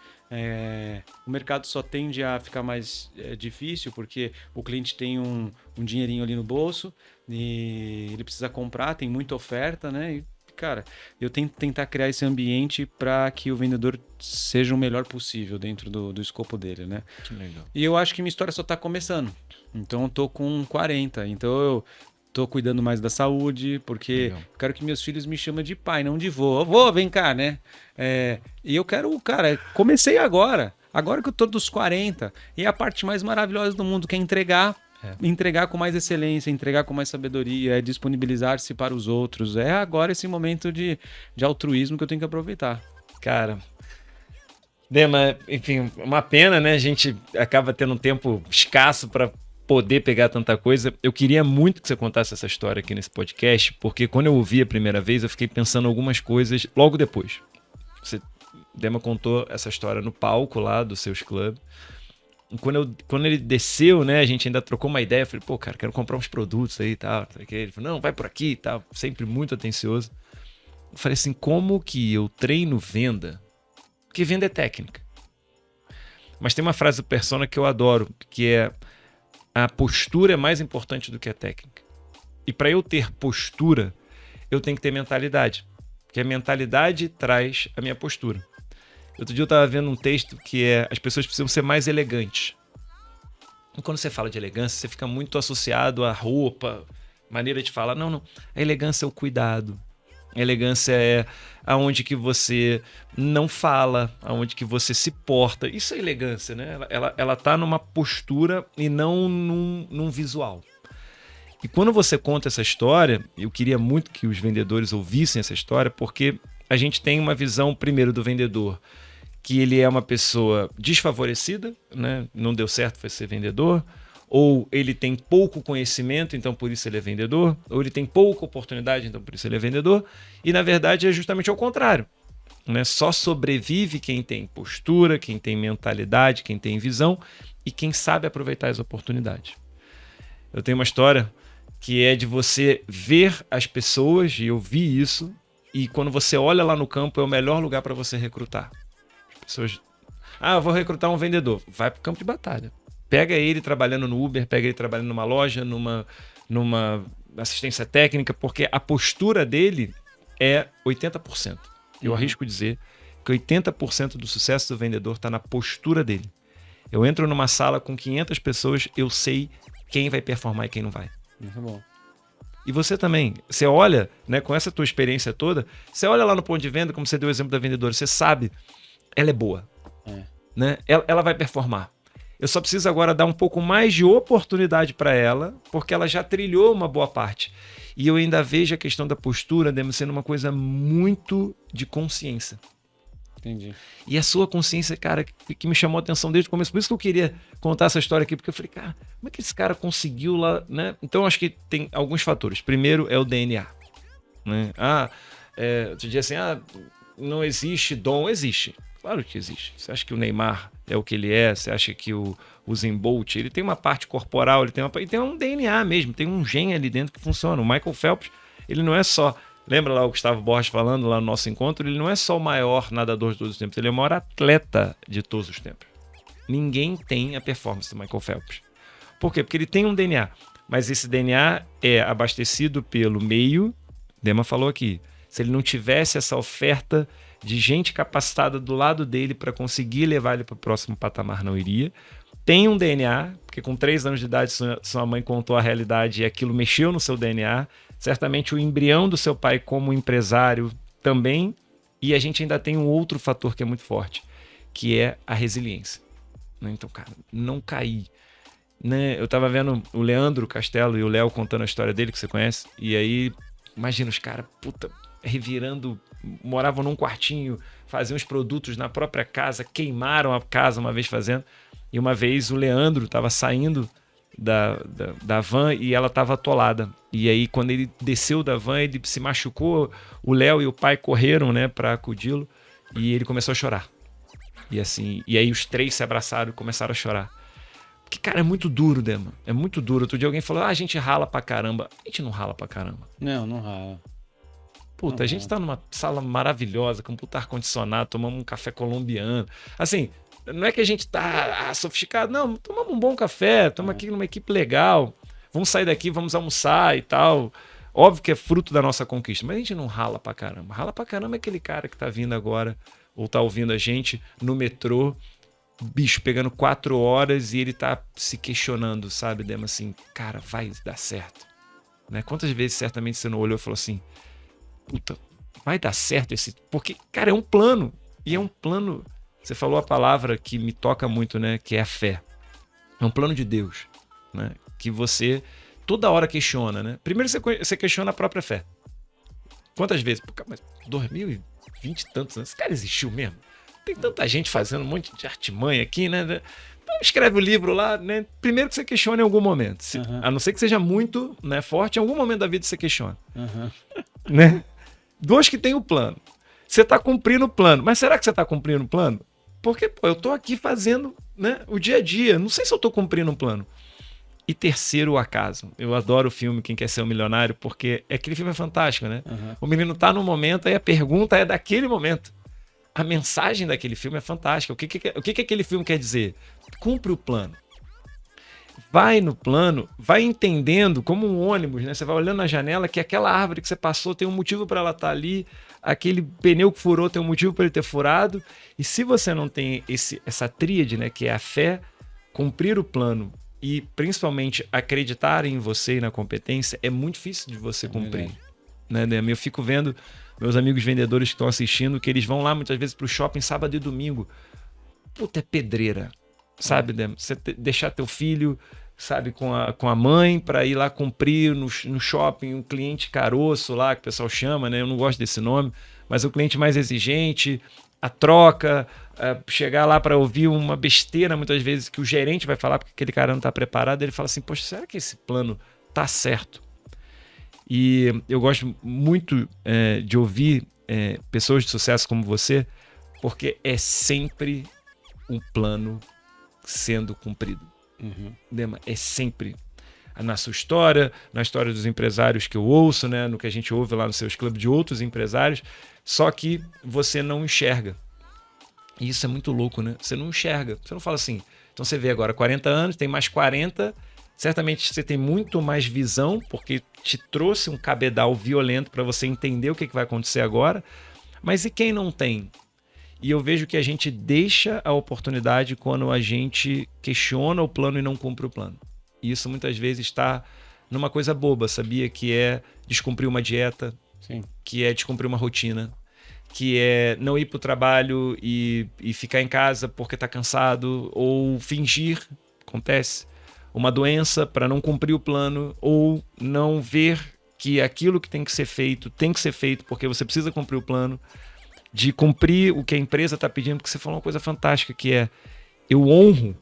O mercado só tende a ficar mais difícil, porque o cliente tem um dinheirinho ali no bolso e ele precisa comprar, tem muita oferta, né? E, cara, eu tento tentar criar esse ambiente para que o vendedor seja o melhor possível dentro do escopo dele, né? Que legal. E eu acho que minha história só está começando. Então, eu tô com 40. Então, eu tô cuidando mais da saúde, porque eu quero que meus filhos me chamem de pai, não de vô. Vô, vem cá, né? E eu quero, cara, comecei agora que eu tô dos 40. E a parte mais maravilhosa do mundo, que é entregar com mais excelência, entregar com mais sabedoria, disponibilizar-se para os outros. É agora esse momento de altruísmo que eu tenho que aproveitar. Cara, Dema, enfim, uma pena, né? A gente acaba tendo um tempo escasso para poder pegar tanta coisa. Eu queria muito que você contasse essa história aqui nesse podcast, porque quando eu ouvi a primeira vez, eu fiquei pensando algumas coisas logo depois. Dema contou essa história no palco lá do Sales Club. Quando ele desceu, né, a gente ainda trocou uma ideia. Eu falei, pô, cara, quero comprar uns produtos aí e tal. Ele falou, não, vai por aqui e tal. Sempre muito atencioso. Eu falei assim, como que eu treino venda? Porque venda é técnica. Mas tem uma frase do Persona que eu adoro, que é: a postura é mais importante do que a técnica. E para eu ter postura, eu tenho que ter mentalidade. Porque a mentalidade traz a minha postura. Outro dia eu estava vendo um texto que as pessoas precisam ser mais elegantes. E quando você fala de elegância, você fica muito associado à roupa, maneira de falar. Não. A elegância é o cuidado. A elegância é aonde que você não fala, aonde que você se porta. Isso é elegância, né? Ela tá numa postura e não num visual. E quando você conta essa história, eu queria muito que os vendedores ouvissem essa história, porque a gente tem uma visão, primeiro, do vendedor, que ele é uma pessoa desfavorecida, né? Não deu certo, foi ser vendedor, ou ele tem pouco conhecimento, então por isso ele é vendedor, ou ele tem pouca oportunidade, então por isso ele é vendedor, e na verdade é justamente ao contrário, né? Só sobrevive quem tem postura, quem tem mentalidade, quem tem visão e quem sabe aproveitar as oportunidades. Eu tenho uma história que é de você ver as pessoas, e eu vi isso, e quando você olha lá no campo é o melhor lugar para você recrutar. As pessoas, eu vou recrutar um vendedor, vai para o campo de batalha. Pega ele trabalhando no Uber, pega ele trabalhando numa loja, numa assistência técnica, porque a postura dele é 80%. Eu arrisco dizer que 80% do sucesso do vendedor está na postura dele. Eu entro numa sala com 500 pessoas, eu sei quem vai performar e quem não vai. Muito bom. E você também, você olha, né, com essa tua experiência toda, você olha lá no ponto de venda, como você deu o exemplo da vendedora, você sabe, ela é boa, né? Ela vai performar. Eu só preciso agora dar um pouco mais de oportunidade para ela, porque ela já trilhou uma boa parte. E eu ainda vejo a questão da postura deve sendo uma coisa muito de consciência. Entendi. E a sua consciência, cara, que me chamou a atenção desde o começo. Por isso que eu queria contar essa história aqui, porque eu falei, cara, como é que esse cara conseguiu lá, né? Então, acho que tem alguns fatores. Primeiro é o DNA. Né? Tu diz assim, não existe dom. Existe. Claro que existe. Você acha que o Neymar é o que ele é? Você acha que o Usain Bolt, ele tem uma parte corporal, ele tem um DNA mesmo, tem um gene ali dentro que funciona. O Michael Phelps, ele não é só... Lembra lá o Gustavo Borges falando lá no nosso encontro? Ele não é só o maior nadador de todos os tempos, ele é o maior atleta de todos os tempos. Ninguém tem a performance do Michael Phelps. Por quê? Porque ele tem um DNA, mas esse DNA é abastecido pelo meio, Dema falou aqui, se ele não tivesse essa oferta de gente capacitada do lado dele para conseguir levar ele para o próximo patamar, não iria. Tem um DNA, porque com 3 anos de idade sua mãe contou a realidade e aquilo mexeu no seu DNA. Certamente o embrião do seu pai como empresário também. E a gente ainda tem um outro fator que é muito forte, que é a resiliência. Então, cara, não cair. Né? Eu tava vendo o Leandro Castelo e o Léo contando a história dele, que você conhece. E aí, imagina os caras, revirando, moravam num quartinho, faziam os produtos na própria casa, queimaram a casa uma vez fazendo. E uma vez o Leandro estava saindo da van e ela estava atolada. E aí, quando ele desceu da van, ele se machucou. O Léo e o pai correram, né, para acudi-lo e ele começou a chorar. E aí os 3 se abraçaram e começaram a chorar. Porque, cara, é muito duro, Dema. É muito duro. Outro dia alguém falou, a gente rala pra caramba. A gente não rala pra caramba. Não rala. Puta, a gente tá numa sala maravilhosa, com um puta ar-condicionado, tomamos um café colombiano. Assim, não é que a gente tá sofisticado, não, tomamos um bom café, estamos aqui numa equipe legal, vamos sair daqui, vamos almoçar e tal. Óbvio que é fruto da nossa conquista, mas a gente não rala pra caramba. Rala pra caramba é aquele cara que tá vindo agora, ou tá ouvindo a gente no metrô, bicho, pegando 4 horas e ele tá se questionando, sabe, Dema, assim, cara, vai dar certo. Né? Quantas vezes certamente você não olhou e falou assim, puta, vai dar certo esse... Porque, cara, é um plano. E é um plano... Você falou a palavra que me toca muito, né? Que é a fé. É um plano de Deus, né? Que você toda hora questiona, né? Primeiro você questiona a própria fé. Quantas vezes? Pô, mas 2020 e tantos anos, esse cara existiu mesmo? Tem tanta gente fazendo um monte de artimanha aqui, né? Então escreve o livro lá, né? Primeiro que você questiona em algum momento. A não ser que seja muito, né, forte, em algum momento da vida você questiona. Né? 2 que tem o plano. Você está cumprindo o plano. Mas será que você está cumprindo o plano? Porque eu estou aqui fazendo, né, o dia a dia. Não sei se eu estou cumprindo um plano. E terceiro, o acaso. Eu adoro o filme Quem Quer Ser um Milionário, porque aquele filme é fantástico, né? O menino está no momento, aí a pergunta é daquele momento. A mensagem daquele filme é fantástica. O que aquele filme quer dizer? Cumpre o plano. Vai no plano, vai entendendo como um ônibus, né? Você vai olhando na janela que aquela árvore que você passou tem um motivo para ela estar ali, aquele pneu que furou tem um motivo para ele ter furado. E se você não tem essa tríade, né, que é a fé, cumprir o plano e principalmente acreditar em você e na competência, é muito difícil de você cumprir. Né, Dema? Eu fico vendo meus amigos vendedores que estão assistindo, que eles vão lá muitas vezes para o shopping sábado e domingo. Puta, é pedreira. Sabe, Dema? Você deixar teu filho sabe, com a mãe para ir lá cumprir no shopping, um cliente caroço lá, que o pessoal chama, né? Eu não gosto desse nome, mas o cliente mais exigente, a troca, chegar lá para ouvir uma besteira muitas vezes que o gerente vai falar porque aquele cara não está preparado, ele fala assim, poxa, será que esse plano tá certo? E eu gosto muito de ouvir pessoas de sucesso como você, porque é sempre um plano sendo cumprido. Dema, é sempre na sua história, na história dos empresários que eu ouço, né, no que a gente ouve lá nos seus clubes de outros empresários, só que você não enxerga. E isso é muito louco, né? Você não enxerga. Você não fala assim, então você vê agora 40 anos, tem mais 40, certamente você tem muito mais visão, porque te trouxe um cabedal violento para você entender o que vai acontecer agora. Mas e quem não tem? E eu vejo que a gente deixa a oportunidade quando a gente questiona o plano e não cumpre o plano. E isso muitas vezes está numa coisa boba, sabia? Que é descumprir uma dieta, Sim. Que é descumprir uma rotina, que é não ir para o trabalho e ficar em casa porque está cansado, ou fingir, acontece, uma doença para não cumprir o plano, ou não ver que aquilo que tem que ser feito porque você precisa cumprir o plano, de cumprir o que a empresa está pedindo, porque você falou uma coisa fantástica, que é eu honro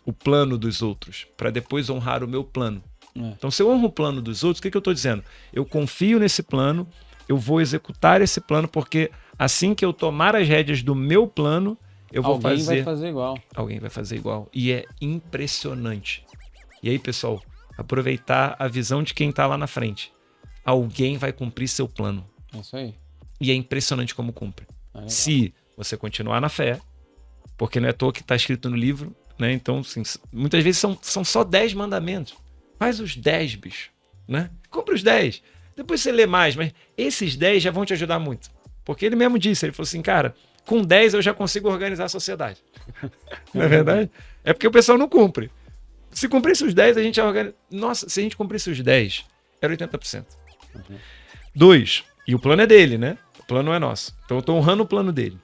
o plano dos outros para depois honrar o meu plano. Então, se eu honro o plano dos outros, o que eu estou dizendo? Eu confio nesse plano, eu vou executar esse plano, porque assim que eu tomar as rédeas do meu plano, eu vou fazer... Alguém vai fazer igual. Alguém vai fazer igual. E é impressionante. E aí, pessoal, aproveitar a visão de quem está lá na frente. Alguém vai cumprir seu plano. É isso aí. E é impressionante como cumpre. Se você continuar na fé, porque não é à toa que está escrito no livro, né? Então, assim, muitas vezes são só 10 mandamentos. Faz os 10, bicho, né? Cumpre os 10. Depois você lê mais, mas esses 10 já vão te ajudar muito. Porque ele mesmo disse, ele falou assim, cara, com 10 eu já consigo organizar a sociedade. Não é verdade? É porque o pessoal não cumpre. Se cumprisse os 10, a gente já organiza... Nossa, se a gente cumprisse os 10, era 80%. 2, e o plano é dele, né? O plano não é nosso. Então eu estou honrando o plano dele.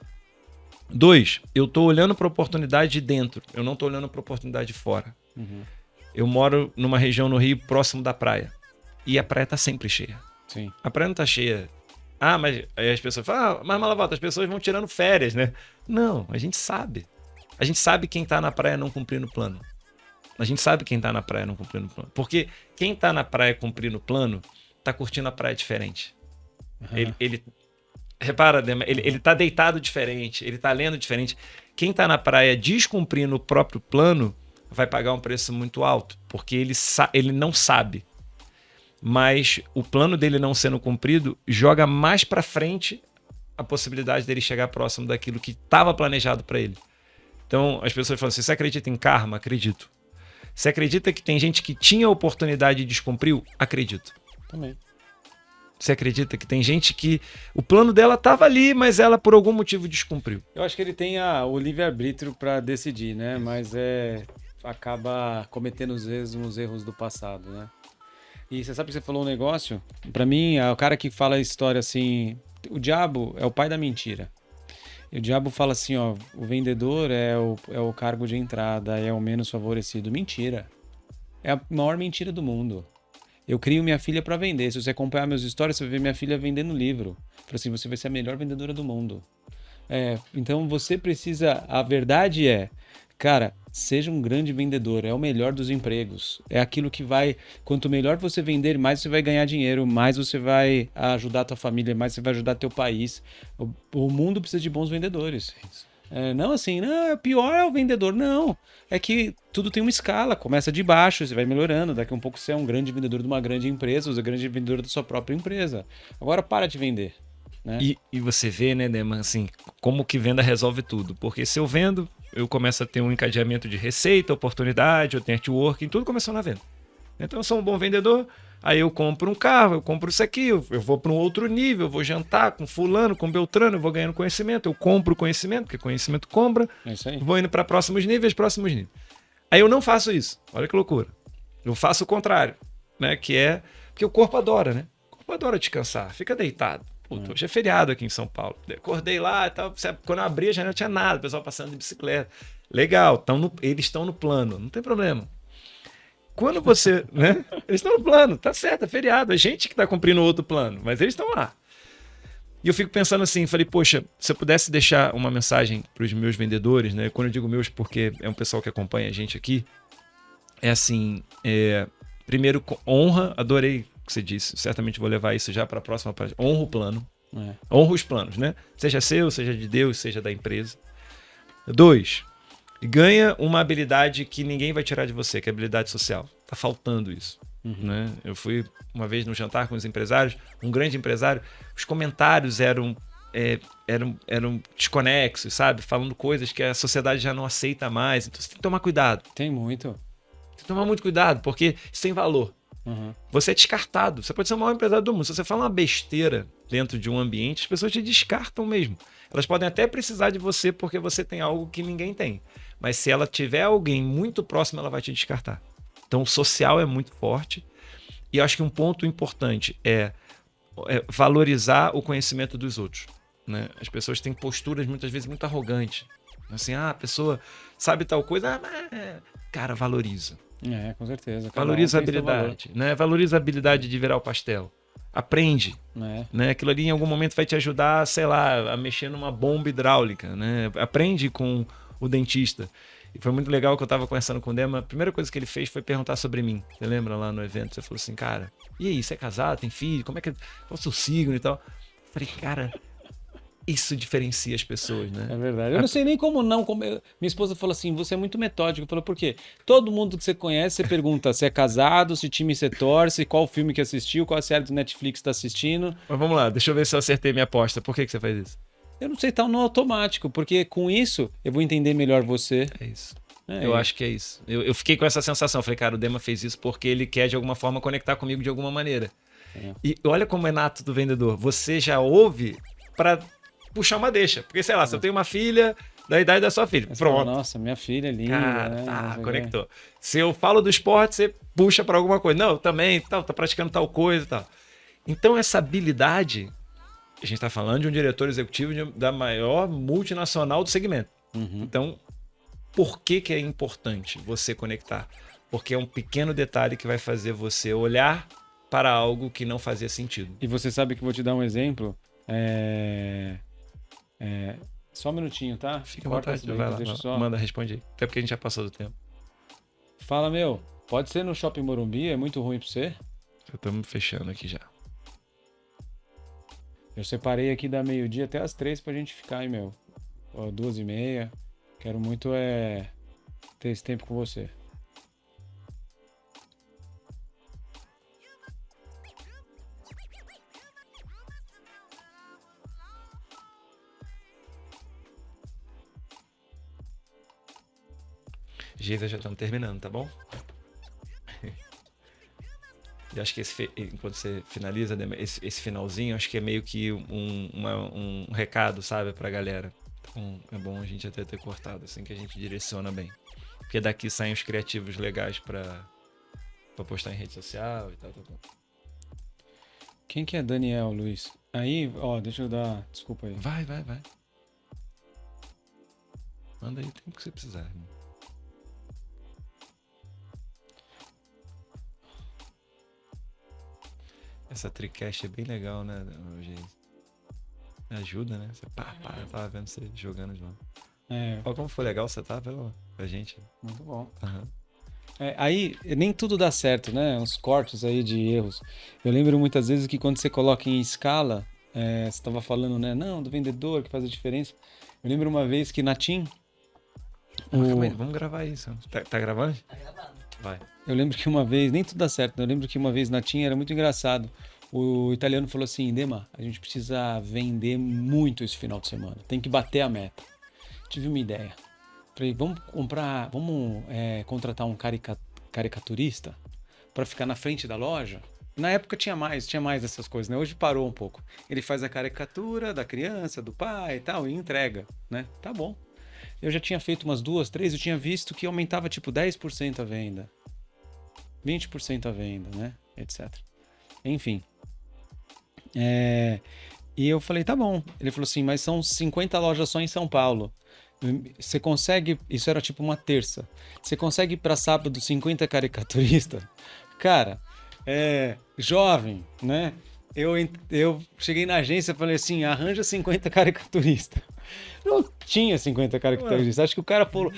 2, eu estou olhando para a oportunidade de dentro. Eu não estou olhando para a oportunidade de fora. Eu moro numa região no Rio próximo da praia. E a praia está sempre cheia. Sim. A praia não está cheia. Ah, mas aí as pessoas falam, mas Malavolta, as pessoas vão tirando férias, né? Não, a gente sabe. A gente sabe quem está na praia não cumprindo o plano. A gente sabe quem está na praia não cumprindo o plano. Porque quem está na praia cumprindo o plano, está curtindo a praia diferente. Ele repara, ele tá deitado diferente, ele tá lendo diferente. Quem tá na praia descumprindo o próprio plano vai pagar um preço muito alto, porque ele não sabe. Mas o plano dele não sendo cumprido joga mais para frente a possibilidade dele chegar próximo daquilo que estava planejado para ele. Então as pessoas falam assim, você acredita em karma? Acredito. Você acredita que tem gente que tinha a oportunidade e descumpriu? Acredito. Também. Você acredita que tem gente que o plano dela estava ali, mas ela por algum motivo descumpriu? Eu acho que ele tem o livre-arbítrio para decidir, né? Mas acaba cometendo os mesmos erros do passado, né? E você sabe que você falou um negócio? Para mim, o cara que fala a história assim, o diabo é o pai da mentira. E o diabo fala assim, ó, o vendedor é o cargo de entrada, é o menos favorecido. Mentira. É a maior mentira do mundo. Eu crio minha filha para vender. Se você acompanhar meus stories, você vai ver minha filha vendendo livro. Falo assim, você vai ser a melhor vendedora do mundo. Então você precisa... A verdade é, cara, seja um grande vendedor. É o melhor dos empregos. É aquilo que vai... Quanto melhor você vender, mais você vai ganhar dinheiro, mais você vai ajudar a tua família, mais você vai ajudar teu país. O mundo precisa de bons vendedores. Não assim, não, pior é o vendedor. Não, é que tudo tem uma escala, começa de baixo, você vai melhorando, daqui a um pouco você é um grande vendedor de uma grande empresa, você é um grande vendedor da sua própria empresa. Agora para de vender. Né? E você vê, né, Neman, assim, como que venda resolve tudo. Porque se eu vendo, eu começo a ter um encadeamento de receita, oportunidade, eu tenho networking, tudo começou na venda. Então eu sou um bom vendedor, aí eu compro um carro, eu compro isso aqui, eu vou para um outro nível, eu vou jantar com fulano, com beltrano, eu vou ganhando conhecimento, eu compro conhecimento, porque conhecimento compra, vou indo para próximos níveis. Aí eu não faço isso, olha que loucura. Eu faço o contrário, né? Que é, porque o corpo adora, né? O corpo adora descansar, fica deitado. Puta, hoje é feriado aqui em São Paulo. Acordei lá e tal, quando eu abri a janela não tinha nada, o pessoal passando de bicicleta. Legal, eles estão no plano, não tem problema. quando você, né? Eles estão no plano, tá certo, é feriado. A gente que tá cumprindo outro plano, mas eles estão lá. E eu fico pensando assim, falei, poxa, se eu pudesse deixar uma mensagem para os meus vendedores, né? Quando eu digo meus, porque é um pessoal que acompanha a gente aqui, é assim, primeiro, honra, adorei o que você disse, certamente vou levar isso já para a próxima página. Honra o plano, honra os planos, né? Seja seu, seja de Deus, seja da empresa. 2, ganha uma habilidade que ninguém vai tirar de você, que é a habilidade social. Tá faltando isso. Né? Eu fui uma vez num jantar com os empresários, um grande empresário, os comentários eram desconexos, sabe? Falando coisas que a sociedade já não aceita mais. Então você tem que tomar cuidado. Tem muito. Tem que tomar muito cuidado, porque isso tem valor. Você é descartado. Você pode ser o maior empresário do mundo. Se você fala uma besteira dentro de um ambiente, as pessoas te descartam mesmo. Elas podem até precisar de você porque você tem algo que ninguém tem. Mas se ela tiver alguém muito próximo, ela vai te descartar. Então, o social é muito forte. E eu acho que um ponto importante é valorizar o conhecimento dos outros. Né? As pessoas têm posturas muitas vezes muito arrogantes. Assim, a pessoa sabe tal coisa, mas... Cara, valoriza. Com certeza. Valoriza a habilidade. Né? Valoriza a habilidade de virar o pastel. Aprende. Né? Aquilo ali em algum momento vai te ajudar, sei lá, a mexer numa bomba hidráulica. Né? Aprende com o dentista. E foi muito legal que eu tava conversando com o Dema. A primeira coisa que ele fez foi perguntar sobre mim. Você lembra lá no evento? Você falou assim, cara, e aí, você é casado, tem filho? Qual é o seu signo e tal? Eu falei, cara, isso diferencia as pessoas, né? É verdade. Eu não sei nem como não. Minha esposa falou assim, você é muito metódico. Falou, por quê? Todo mundo que você conhece, você pergunta se é casado, se time você torce, qual filme que assistiu, qual série do Netflix tá assistindo. Mas vamos lá, deixa eu ver se eu acertei minha aposta. Por que você faz isso? Eu não sei, tá no automático, porque com isso eu vou entender melhor você. É isso. Eu acho que é isso. Eu fiquei com essa sensação. Falei, cara, o Dema fez isso porque ele quer de alguma forma conectar comigo de alguma maneira. E olha como é nato do vendedor. Você já ouve para puxar uma deixa. Porque, sei lá, se eu tenho uma filha da idade da sua filha, pronto. Nossa, minha filha é linda. Cara, conectou. Se eu falo do esporte, você puxa para alguma coisa. Não, também, tá praticando tal coisa e tal. Então, essa habilidade... A gente está falando de um diretor executivo da maior multinacional do segmento. Então, por que é importante você conectar? Porque é um pequeno detalhe que vai fazer você olhar para algo que não fazia sentido. E você sabe que vou te dar um exemplo. Só um minutinho, tá? Fica à vontade, vai lá. Manda, responde aí. Até porque a gente já passou do tempo. Fala, pode ser no Shopping Morumbi? É muito ruim para você? Estamos fechando aqui já. Eu separei aqui da meio-dia até as 3 pra gente ficar aí, 2h30. Quero muito ter esse tempo com você. Geisa, já estamos terminando, tá bom? Eu acho que enquanto você finaliza, esse finalzinho, acho que é meio que um recado, sabe, pra galera. Então, é bom a gente até ter cortado, assim que a gente direciona bem. Porque daqui saem os criativos legais pra postar em rede social e tal. Quem que é Daniel, Luiz? Aí, deixa eu dar... Desculpa aí. Vai. Manda aí o tempo que você precisar, irmão. Essa TriCast é bem legal, né, ajuda, né? Você eu tava vendo você jogando de novo. Olha como foi legal você tá pra gente. Muito bom. Aí, nem tudo dá certo, né? Uns cortes aí de erros. Eu lembro muitas vezes que quando você coloca em escala, você estava falando, né? Não, do vendedor que faz a diferença. Eu lembro uma vez que na TIM... Calma aí, vamos gravar isso. Tá gravando? Tá gravado. Vai. Eu lembro que uma vez, nem tudo dá certo, né? Eu lembro que uma vez na TIM era muito engraçado. O italiano falou assim, Dema, a gente precisa vender muito esse final de semana. Tem que bater a meta. Tive uma ideia. Falei, vamos contratar um caricaturista para ficar na frente da loja? Na época tinha mais dessas coisas, né? Hoje parou um pouco. Ele faz a caricatura da criança, do pai e tal, e entrega, né? Tá bom. Eu já tinha feito umas 2, 3, eu tinha visto que aumentava tipo 10% a venda, 20% a venda, né? Etc. Enfim. E eu falei, tá bom. Ele falou assim, mas são 50 lojas só em São Paulo. você consegue, isso era tipo uma terça, você consegue para sábado 50 caricaturistas? Cara, jovem, né? Eu cheguei na agência e falei assim, arranja 50 caricaturistas. Não tinha 50 caricaturistas. Acho que o cara falou,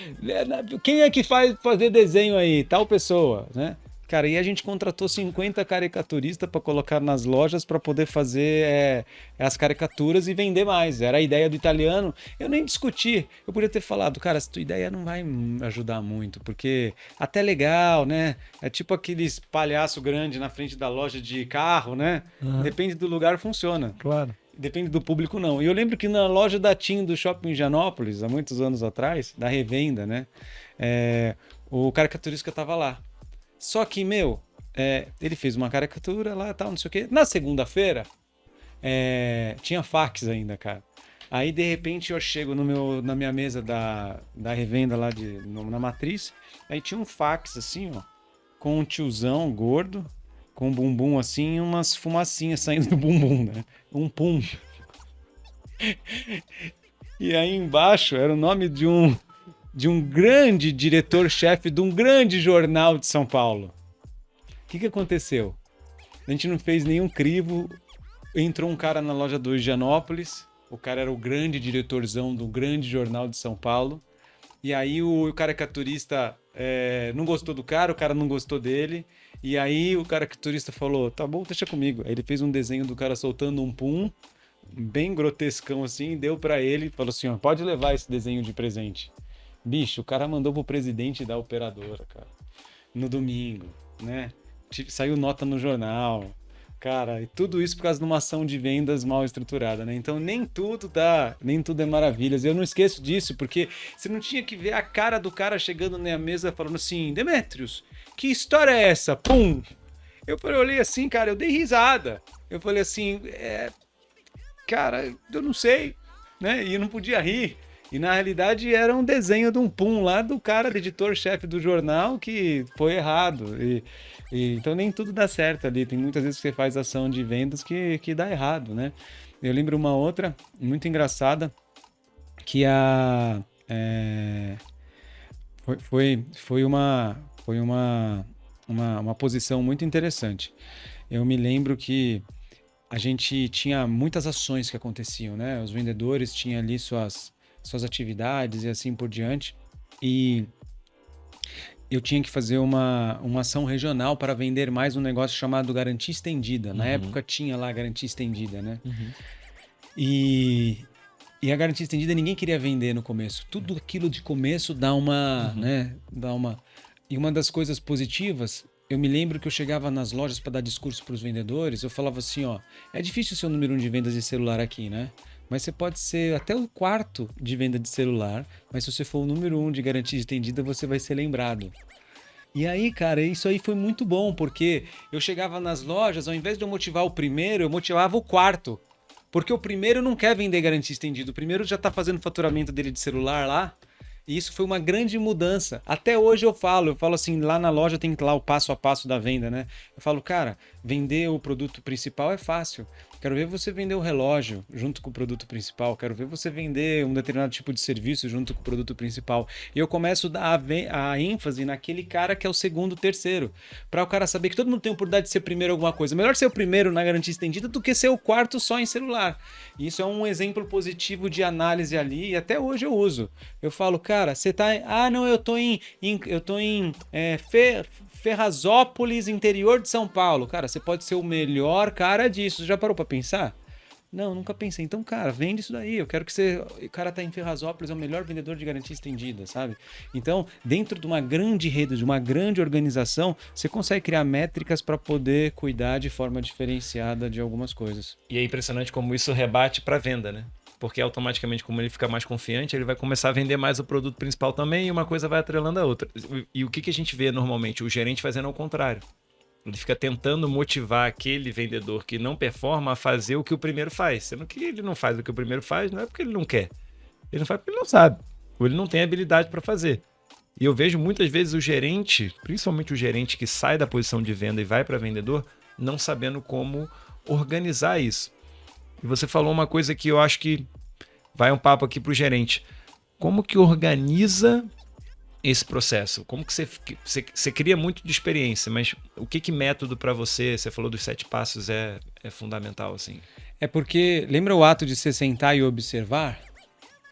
quem é que faz fazer desenho aí? Tal pessoa, né? Cara, e a gente contratou 50 caricaturistas para colocar nas lojas para poder fazer as caricaturas e vender mais. Era a ideia do italiano. Eu nem discuti. Eu podia ter falado, cara, essa tua ideia não vai ajudar muito, porque até legal, né? É tipo aqueles palhaço grande na frente da loja de carro, né? Depende do lugar, funciona. Claro. Depende do público, não. E eu lembro que na loja da TIM do Shopping Higienópolis, há muitos anos atrás, da revenda, né? O caricaturista estava lá. Só que, ele fez uma caricatura lá e tal, não sei o quê. Na segunda-feira, tinha fax ainda, cara. Aí, de repente, eu chego na minha mesa da revenda lá na matriz, aí tinha um fax, assim, ó, com um tiozão gordo, com um bumbum assim, umas fumacinhas saindo do bumbum, né? Um pum. E aí embaixo era o nome de um grande diretor-chefe de um grande jornal de São Paulo. O que aconteceu? A gente não fez nenhum crivo. Entrou um cara na loja do Higienópolis. O cara era o grande diretorzão do grande jornal de São Paulo. E aí o caricaturista não gostou do cara, o cara não gostou dele. E aí o caricaturista falou, tá bom, deixa comigo. Aí ele fez um desenho do cara soltando um pum, bem grotescão assim, deu pra ele e falou assim, ó, pode levar esse desenho de presente. Bicho, o cara mandou pro presidente da operadora, cara, no domingo, né? Saiu nota no jornal, cara, e tudo isso por causa de uma ação de vendas mal estruturada, né? Então nem tudo é maravilhas. Eu não esqueço disso, porque você não tinha que ver a cara do cara chegando na mesa falando assim, Demetrios, que história é essa? Pum! Eu olhei assim, cara, eu dei risada. Eu falei assim, cara, eu não sei, né? E eu não podia rir. E na realidade era um desenho de um pum lá do cara, do editor-chefe do jornal, que foi errado. Então nem tudo dá certo ali. Tem muitas vezes que você faz ação de vendas que dá errado, né? Eu lembro uma outra, muito engraçada, que foi uma posição muito interessante. Eu me lembro que a gente tinha muitas ações que aconteciam, né? Os vendedores tinham ali suas atividades e assim por diante. E eu tinha que fazer uma ação regional para vender mais um negócio chamado Garantia Estendida. Na época tinha lá a Garantia Estendida, né? E a Garantia Estendida ninguém queria vender no começo. Tudo aquilo de começo dá uma, né? E uma das coisas positivas, eu me lembro que eu chegava nas lojas para dar discurso para os vendedores, eu falava assim, ó, é difícil ser o número 1 de vendas de celular aqui, né? Mas você pode ser até o quarto de venda de celular, mas se você for o número 1 de garantia estendida, você vai ser lembrado. E aí, cara, isso aí foi muito bom, porque eu chegava nas lojas, ao invés de eu motivar o primeiro, eu motivava o quarto. Porque o primeiro não quer vender garantia estendida, o primeiro já tá fazendo faturamento dele de celular lá, e isso foi uma grande mudança. Até hoje eu falo assim, lá na loja tem lá o passo a passo da venda, né? Eu falo, cara, vender o produto principal é fácil. Quero ver você vender o relógio junto com o produto principal. Quero ver você vender um determinado tipo de serviço junto com o produto principal. E eu começo a dar a ênfase naquele cara que é o segundo, terceiro. Para o cara saber que todo mundo tem a oportunidade de ser primeiro em alguma coisa. Melhor ser o primeiro na garantia estendida do que ser o quarto só em celular. E isso é um exemplo positivo de análise ali. E até hoje eu uso. Eu falo, cara, você tá... Ah, não, eu tô em Ferrazópolis, interior de São Paulo. Cara, você pode ser o melhor cara disso. Você já parou pra pensar? Não, nunca pensei. Então, cara, vende isso daí. Eu quero que você... O cara tá em Ferrazópolis, é o melhor vendedor de garantia estendida, sabe? Então, dentro de uma grande rede, de uma grande organização, você consegue criar métricas para poder cuidar de forma diferenciada de algumas coisas. E é impressionante como isso rebate para venda, né? Porque automaticamente, como ele fica mais confiante, ele vai começar a vender mais o produto principal também e uma coisa vai atrelando a outra. E o que a gente vê normalmente? O gerente fazendo ao contrário. Ele fica tentando motivar aquele vendedor que não performa a fazer o que o primeiro faz. Sendo que ele não faz o que o primeiro faz, não é porque ele não quer. Ele não faz porque ele não sabe. Ou ele não tem habilidade para fazer. E eu vejo muitas vezes o gerente, principalmente o gerente que sai da posição de venda e vai para vendedor, não sabendo como organizar isso. E você falou uma coisa que eu acho que vai um papo aqui pro gerente. como que organiza esse processo? Como que você cria muito de experiência, mas o que método para você? Você falou dos 7 passos, é fundamental, assim. É porque, lembra o ato de você sentar e observar?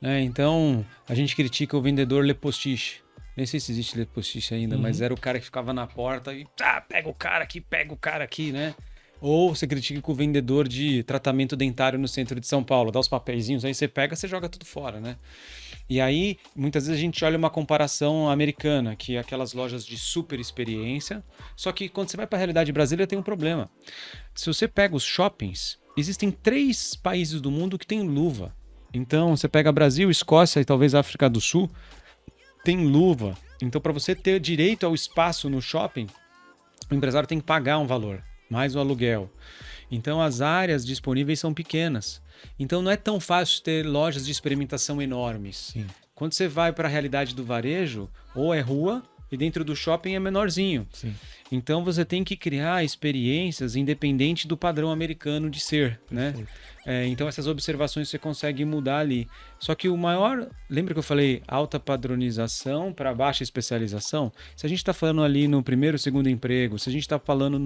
Né? Então, a gente critica o vendedor Le Postiche. Nem sei se existe Le Postiche ainda, mas era o cara que ficava na porta e pega o cara aqui, né? Ou você critica com o vendedor de tratamento dentário no centro de São Paulo, dá os papeizinhos, aí você pega, você joga tudo fora, né? E aí, muitas vezes a gente olha uma comparação americana, que é aquelas lojas de super experiência, só que quando você vai para a realidade brasileira tem um problema. Se você pega os shoppings, existem 3 países do mundo que têm luva. Então, você pega Brasil, Escócia e talvez África do Sul, tem luva. Então, para você ter direito ao espaço no shopping, o empresário tem que pagar um valor, mais o aluguel. Então, as áreas disponíveis são pequenas. Então, não é tão fácil ter lojas de experimentação enormes. Sim. Quando você vai para a realidade do varejo, ou é rua, e dentro do shopping é menorzinho. Sim. Então, você tem que criar experiências independente do padrão americano de ser, né? Então, essas observações você consegue mudar ali. Só que o maior... Lembra que eu falei alta padronização para baixa especialização? Se a gente está falando ali no primeiro, segundo emprego, se a gente está falando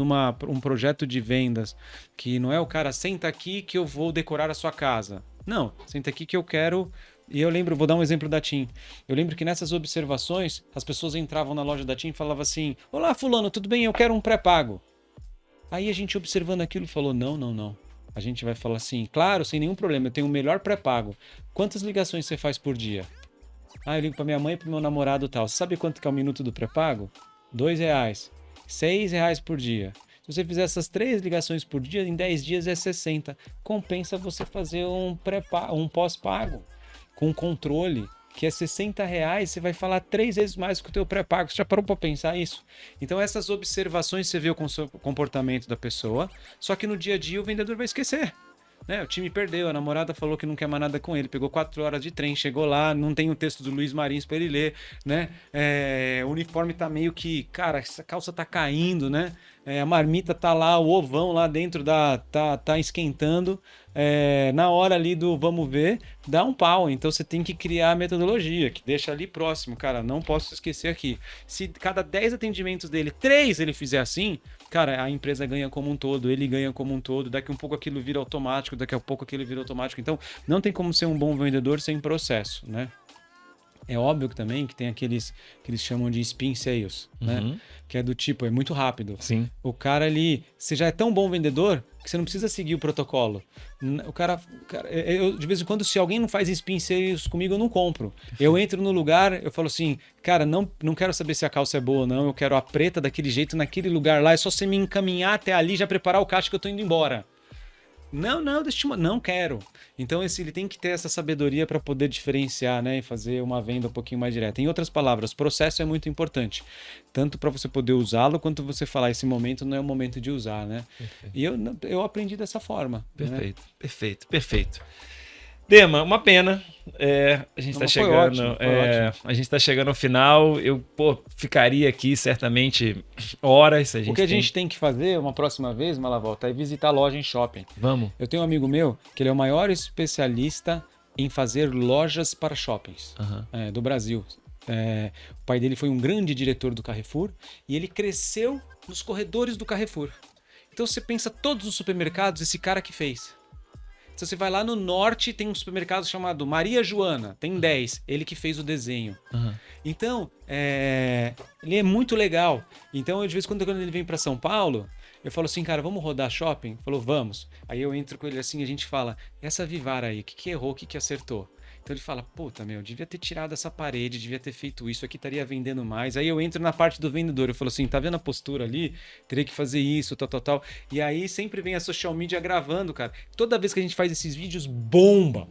um projeto de vendas, que não é o cara, senta aqui que eu vou decorar a sua casa. Não, senta aqui que eu quero... E eu lembro, vou dar um exemplo da TIM. Eu lembro que nessas observações, as pessoas entravam na loja da TIM e falavam assim: olá, fulano, tudo bem? Eu quero um pré-pago. Aí a gente observando aquilo falou: não. A gente vai falar assim: claro, sem nenhum problema, eu tenho o melhor pré-pago. Quantas ligações você faz por dia? Eu ligo para minha mãe e para meu namorado e tal. Você sabe quanto que é o minuto do pré-pago? R$2. R$6 por dia. Se você fizer essas 3 ligações por dia, em 10 dias é 60. Compensa você fazer um pós-pago com controle, que é R$60, você vai falar 3 vezes mais que o teu pré-pago. Você já parou para pensar isso? Então essas observações você vê o comportamento da pessoa, só que no dia a dia o vendedor vai esquecer. Né? O time perdeu, a namorada falou que não quer mais nada com ele, pegou 4 horas de trem, chegou lá, não tem o texto do Luiz Marins para ele ler, né? O uniforme tá meio que, cara, essa calça tá caindo, né? A marmita tá lá, o ovão lá dentro tá esquentando. Na hora ali do vamos ver, dá um pau. Então você tem que criar a metodologia, que deixa ali próximo, cara, não posso esquecer aqui. Se cada 10 atendimentos dele, 3 ele fizer assim, cara, a empresa ganha como um todo, ele ganha como um todo, daqui a pouco aquilo vira automático, daqui a pouco aquilo vira automático. Então não tem como ser um bom vendedor sem processo, né? É óbvio que também que tem aqueles que eles chamam de spin sales, né? Que é do tipo, é muito rápido. Sim. O cara ali, você já é tão bom vendedor que você não precisa seguir o protocolo. O cara eu, de vez em quando, se alguém não faz spin sales comigo, eu não compro. Eu entro no lugar, eu falo assim, cara, não quero saber se a calça é boa ou não, eu quero a preta daquele jeito, naquele lugar lá, é só você me encaminhar até ali, já preparar o caixa que eu tô indo embora. Não quero. Então ele tem que ter essa sabedoria para poder diferenciar, né, e fazer uma venda um pouquinho mais direta. Em outras palavras, processo é muito importante, tanto para você poder usá-lo quanto você falar esse momento não é o momento de usar, né? Perfeito. E eu aprendi dessa forma. Perfeito, né? Perfeito. Dema, uma pena. A gente está chegando. Ótimo. A gente está chegando ao final. Eu ficaria aqui certamente horas. O que a gente tem que fazer uma próxima vez, Malavolta, é visitar a loja em shopping. Vamos. Eu tenho um amigo meu que ele é o maior especialista em fazer lojas para shoppings do Brasil. O pai dele foi um grande diretor do Carrefour e ele cresceu nos corredores do Carrefour. Então você pensa todos os supermercados, esse cara que fez. Se você vai lá no norte, tem um supermercado chamado Maria Joana, tem 10, ele que fez o desenho. Então, ele é muito legal. Então, de vez em quando ele vem para São Paulo, eu falo assim, cara, vamos rodar shopping? Ele falou, vamos. Aí eu entro com ele assim, a gente fala, essa Vivara aí, o que errou, o que acertou? Então ele fala, puta, devia ter tirado essa parede, devia ter feito isso, aqui estaria vendendo mais. Aí eu entro na parte do vendedor, eu falo assim, tá vendo a postura ali? Teria que fazer isso, tal. E aí sempre vem a social media gravando, cara. Toda vez que a gente faz esses vídeos, bombam.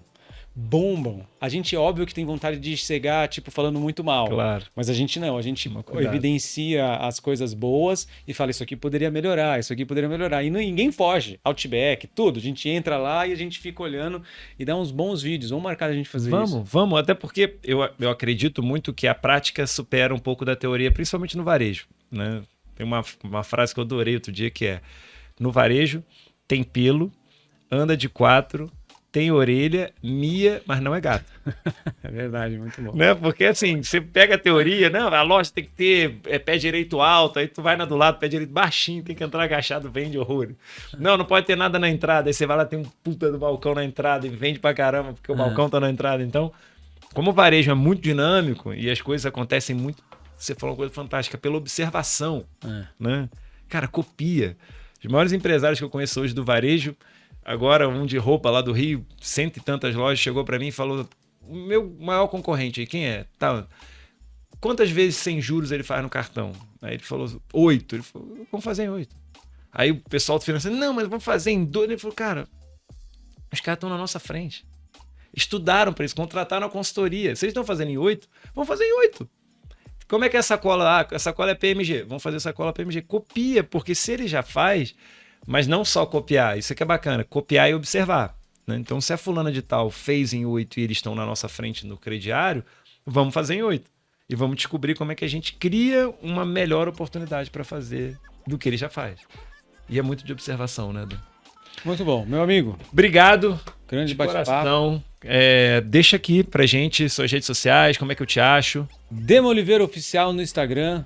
A gente, óbvio que tem vontade de chegar, tipo, falando muito mal. Claro. Mas a gente não, a gente evidencia as coisas boas e fala, isso aqui poderia melhorar. E ninguém foge. Outback, tudo. A gente entra lá e a gente fica olhando e dá uns bons vídeos. Vamos marcar a gente fazer isso. Vamos. Até porque eu acredito muito que a prática supera um pouco da teoria, principalmente no varejo, né? Tem uma frase que eu adorei outro dia que é: no varejo tem pelo, anda de 4, tem orelha, mia, mas não é gato. É verdade, muito bom. Né? Porque assim, você pega a teoria, não, a loja tem que ter pé direito alto, aí tu vai na do lado, pé direito baixinho, tem que entrar agachado, vende horror. Não pode ter nada na entrada, aí você vai lá, tem um puta do balcão na entrada e vende pra caramba, porque o balcão tá na entrada. Então, como o varejo é muito dinâmico e as coisas acontecem muito, você falou uma coisa fantástica, pela observação, né? Cara, copia. Os maiores empresários que eu conheço hoje do varejo, agora um de roupa lá do Rio, 100 e tantas lojas, chegou pra mim e falou: o meu maior concorrente aí, quem é? Tá. Quantas vezes sem juros ele faz no cartão? Aí ele falou 8. Ele falou: vamos fazer em 8. Aí o pessoal do financeiro: não, mas vamos fazer em 2. Ele falou: cara, os caras estão na nossa frente. Estudaram para isso, contrataram a consultoria. Se eles estão fazendo em 8, vamos fazer em 8. Como é que é a sacola? Ah, a sacola é PMG. Vamos fazer a sacola PMG. Copia, porque se ele já faz, mas não só copiar, isso aqui é bacana, copiar e observar. Né? Então, se a fulana de tal fez em 8 e eles estão na nossa frente no crediário, vamos fazer em 8. E vamos descobrir como é que a gente cria uma melhor oportunidade para fazer do que ele já faz. E é muito de observação, né, Edu? Muito bom. Meu amigo. Obrigado. Grande bate-papo. Deixa aqui pra gente suas redes sociais, como é que eu te acho. Demo Oliveira Oficial no Instagram.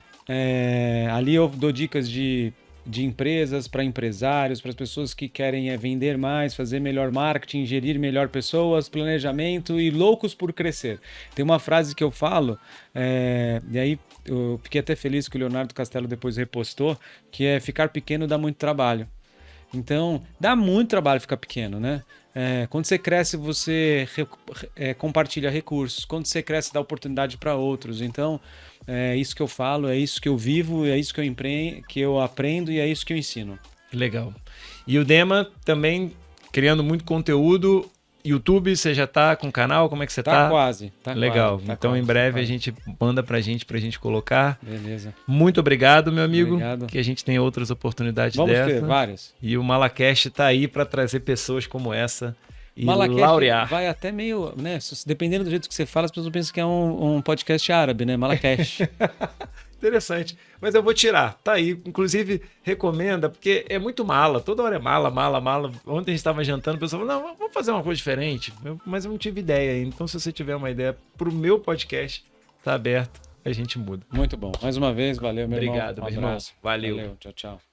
Ali eu dou dicas de empresas para empresários, para as pessoas que querem vender mais, fazer melhor marketing, gerir melhor pessoas, planejamento e loucos por crescer. Tem uma frase que eu falo, e aí eu fiquei até feliz que o Leonardo Castelo depois repostou, que é: ficar pequeno dá muito trabalho. Então, dá muito trabalho ficar pequeno, né? Quando você cresce, você compartilha recursos. Quando você cresce, dá oportunidade para outros. Então, é isso que eu falo, é isso que eu vivo, é isso que eu aprendo e é isso que eu ensino. Legal. E o Dema também criando muito conteúdo. YouTube, você já tá com o canal? Como é que você tá? Quase. Legal. Quase, então, em breve, a gente manda pra gente colocar. Beleza. Muito obrigado, meu amigo. Obrigado. Que a gente tenha outras oportunidades Vamos dessa. ter várias. E o Malacast tá aí para trazer pessoas como essa e Malacast laurear. Vai até meio, né? Dependendo do jeito que você fala, as pessoas pensam que é um podcast árabe, né? Malacast. Interessante. Mas eu vou tirar. Tá aí. Inclusive, recomenda, porque é muito mala. Toda hora é mala. Ontem a gente estava jantando, o pessoal falou: não, vamos fazer uma coisa diferente. Mas eu não tive ideia ainda. Então, se você tiver uma ideia pro meu podcast, tá aberto. A gente muda. Muito bom. Mais uma vez, valeu, meu irmão. Obrigado, meu irmão. Valeu. Tchau, tchau.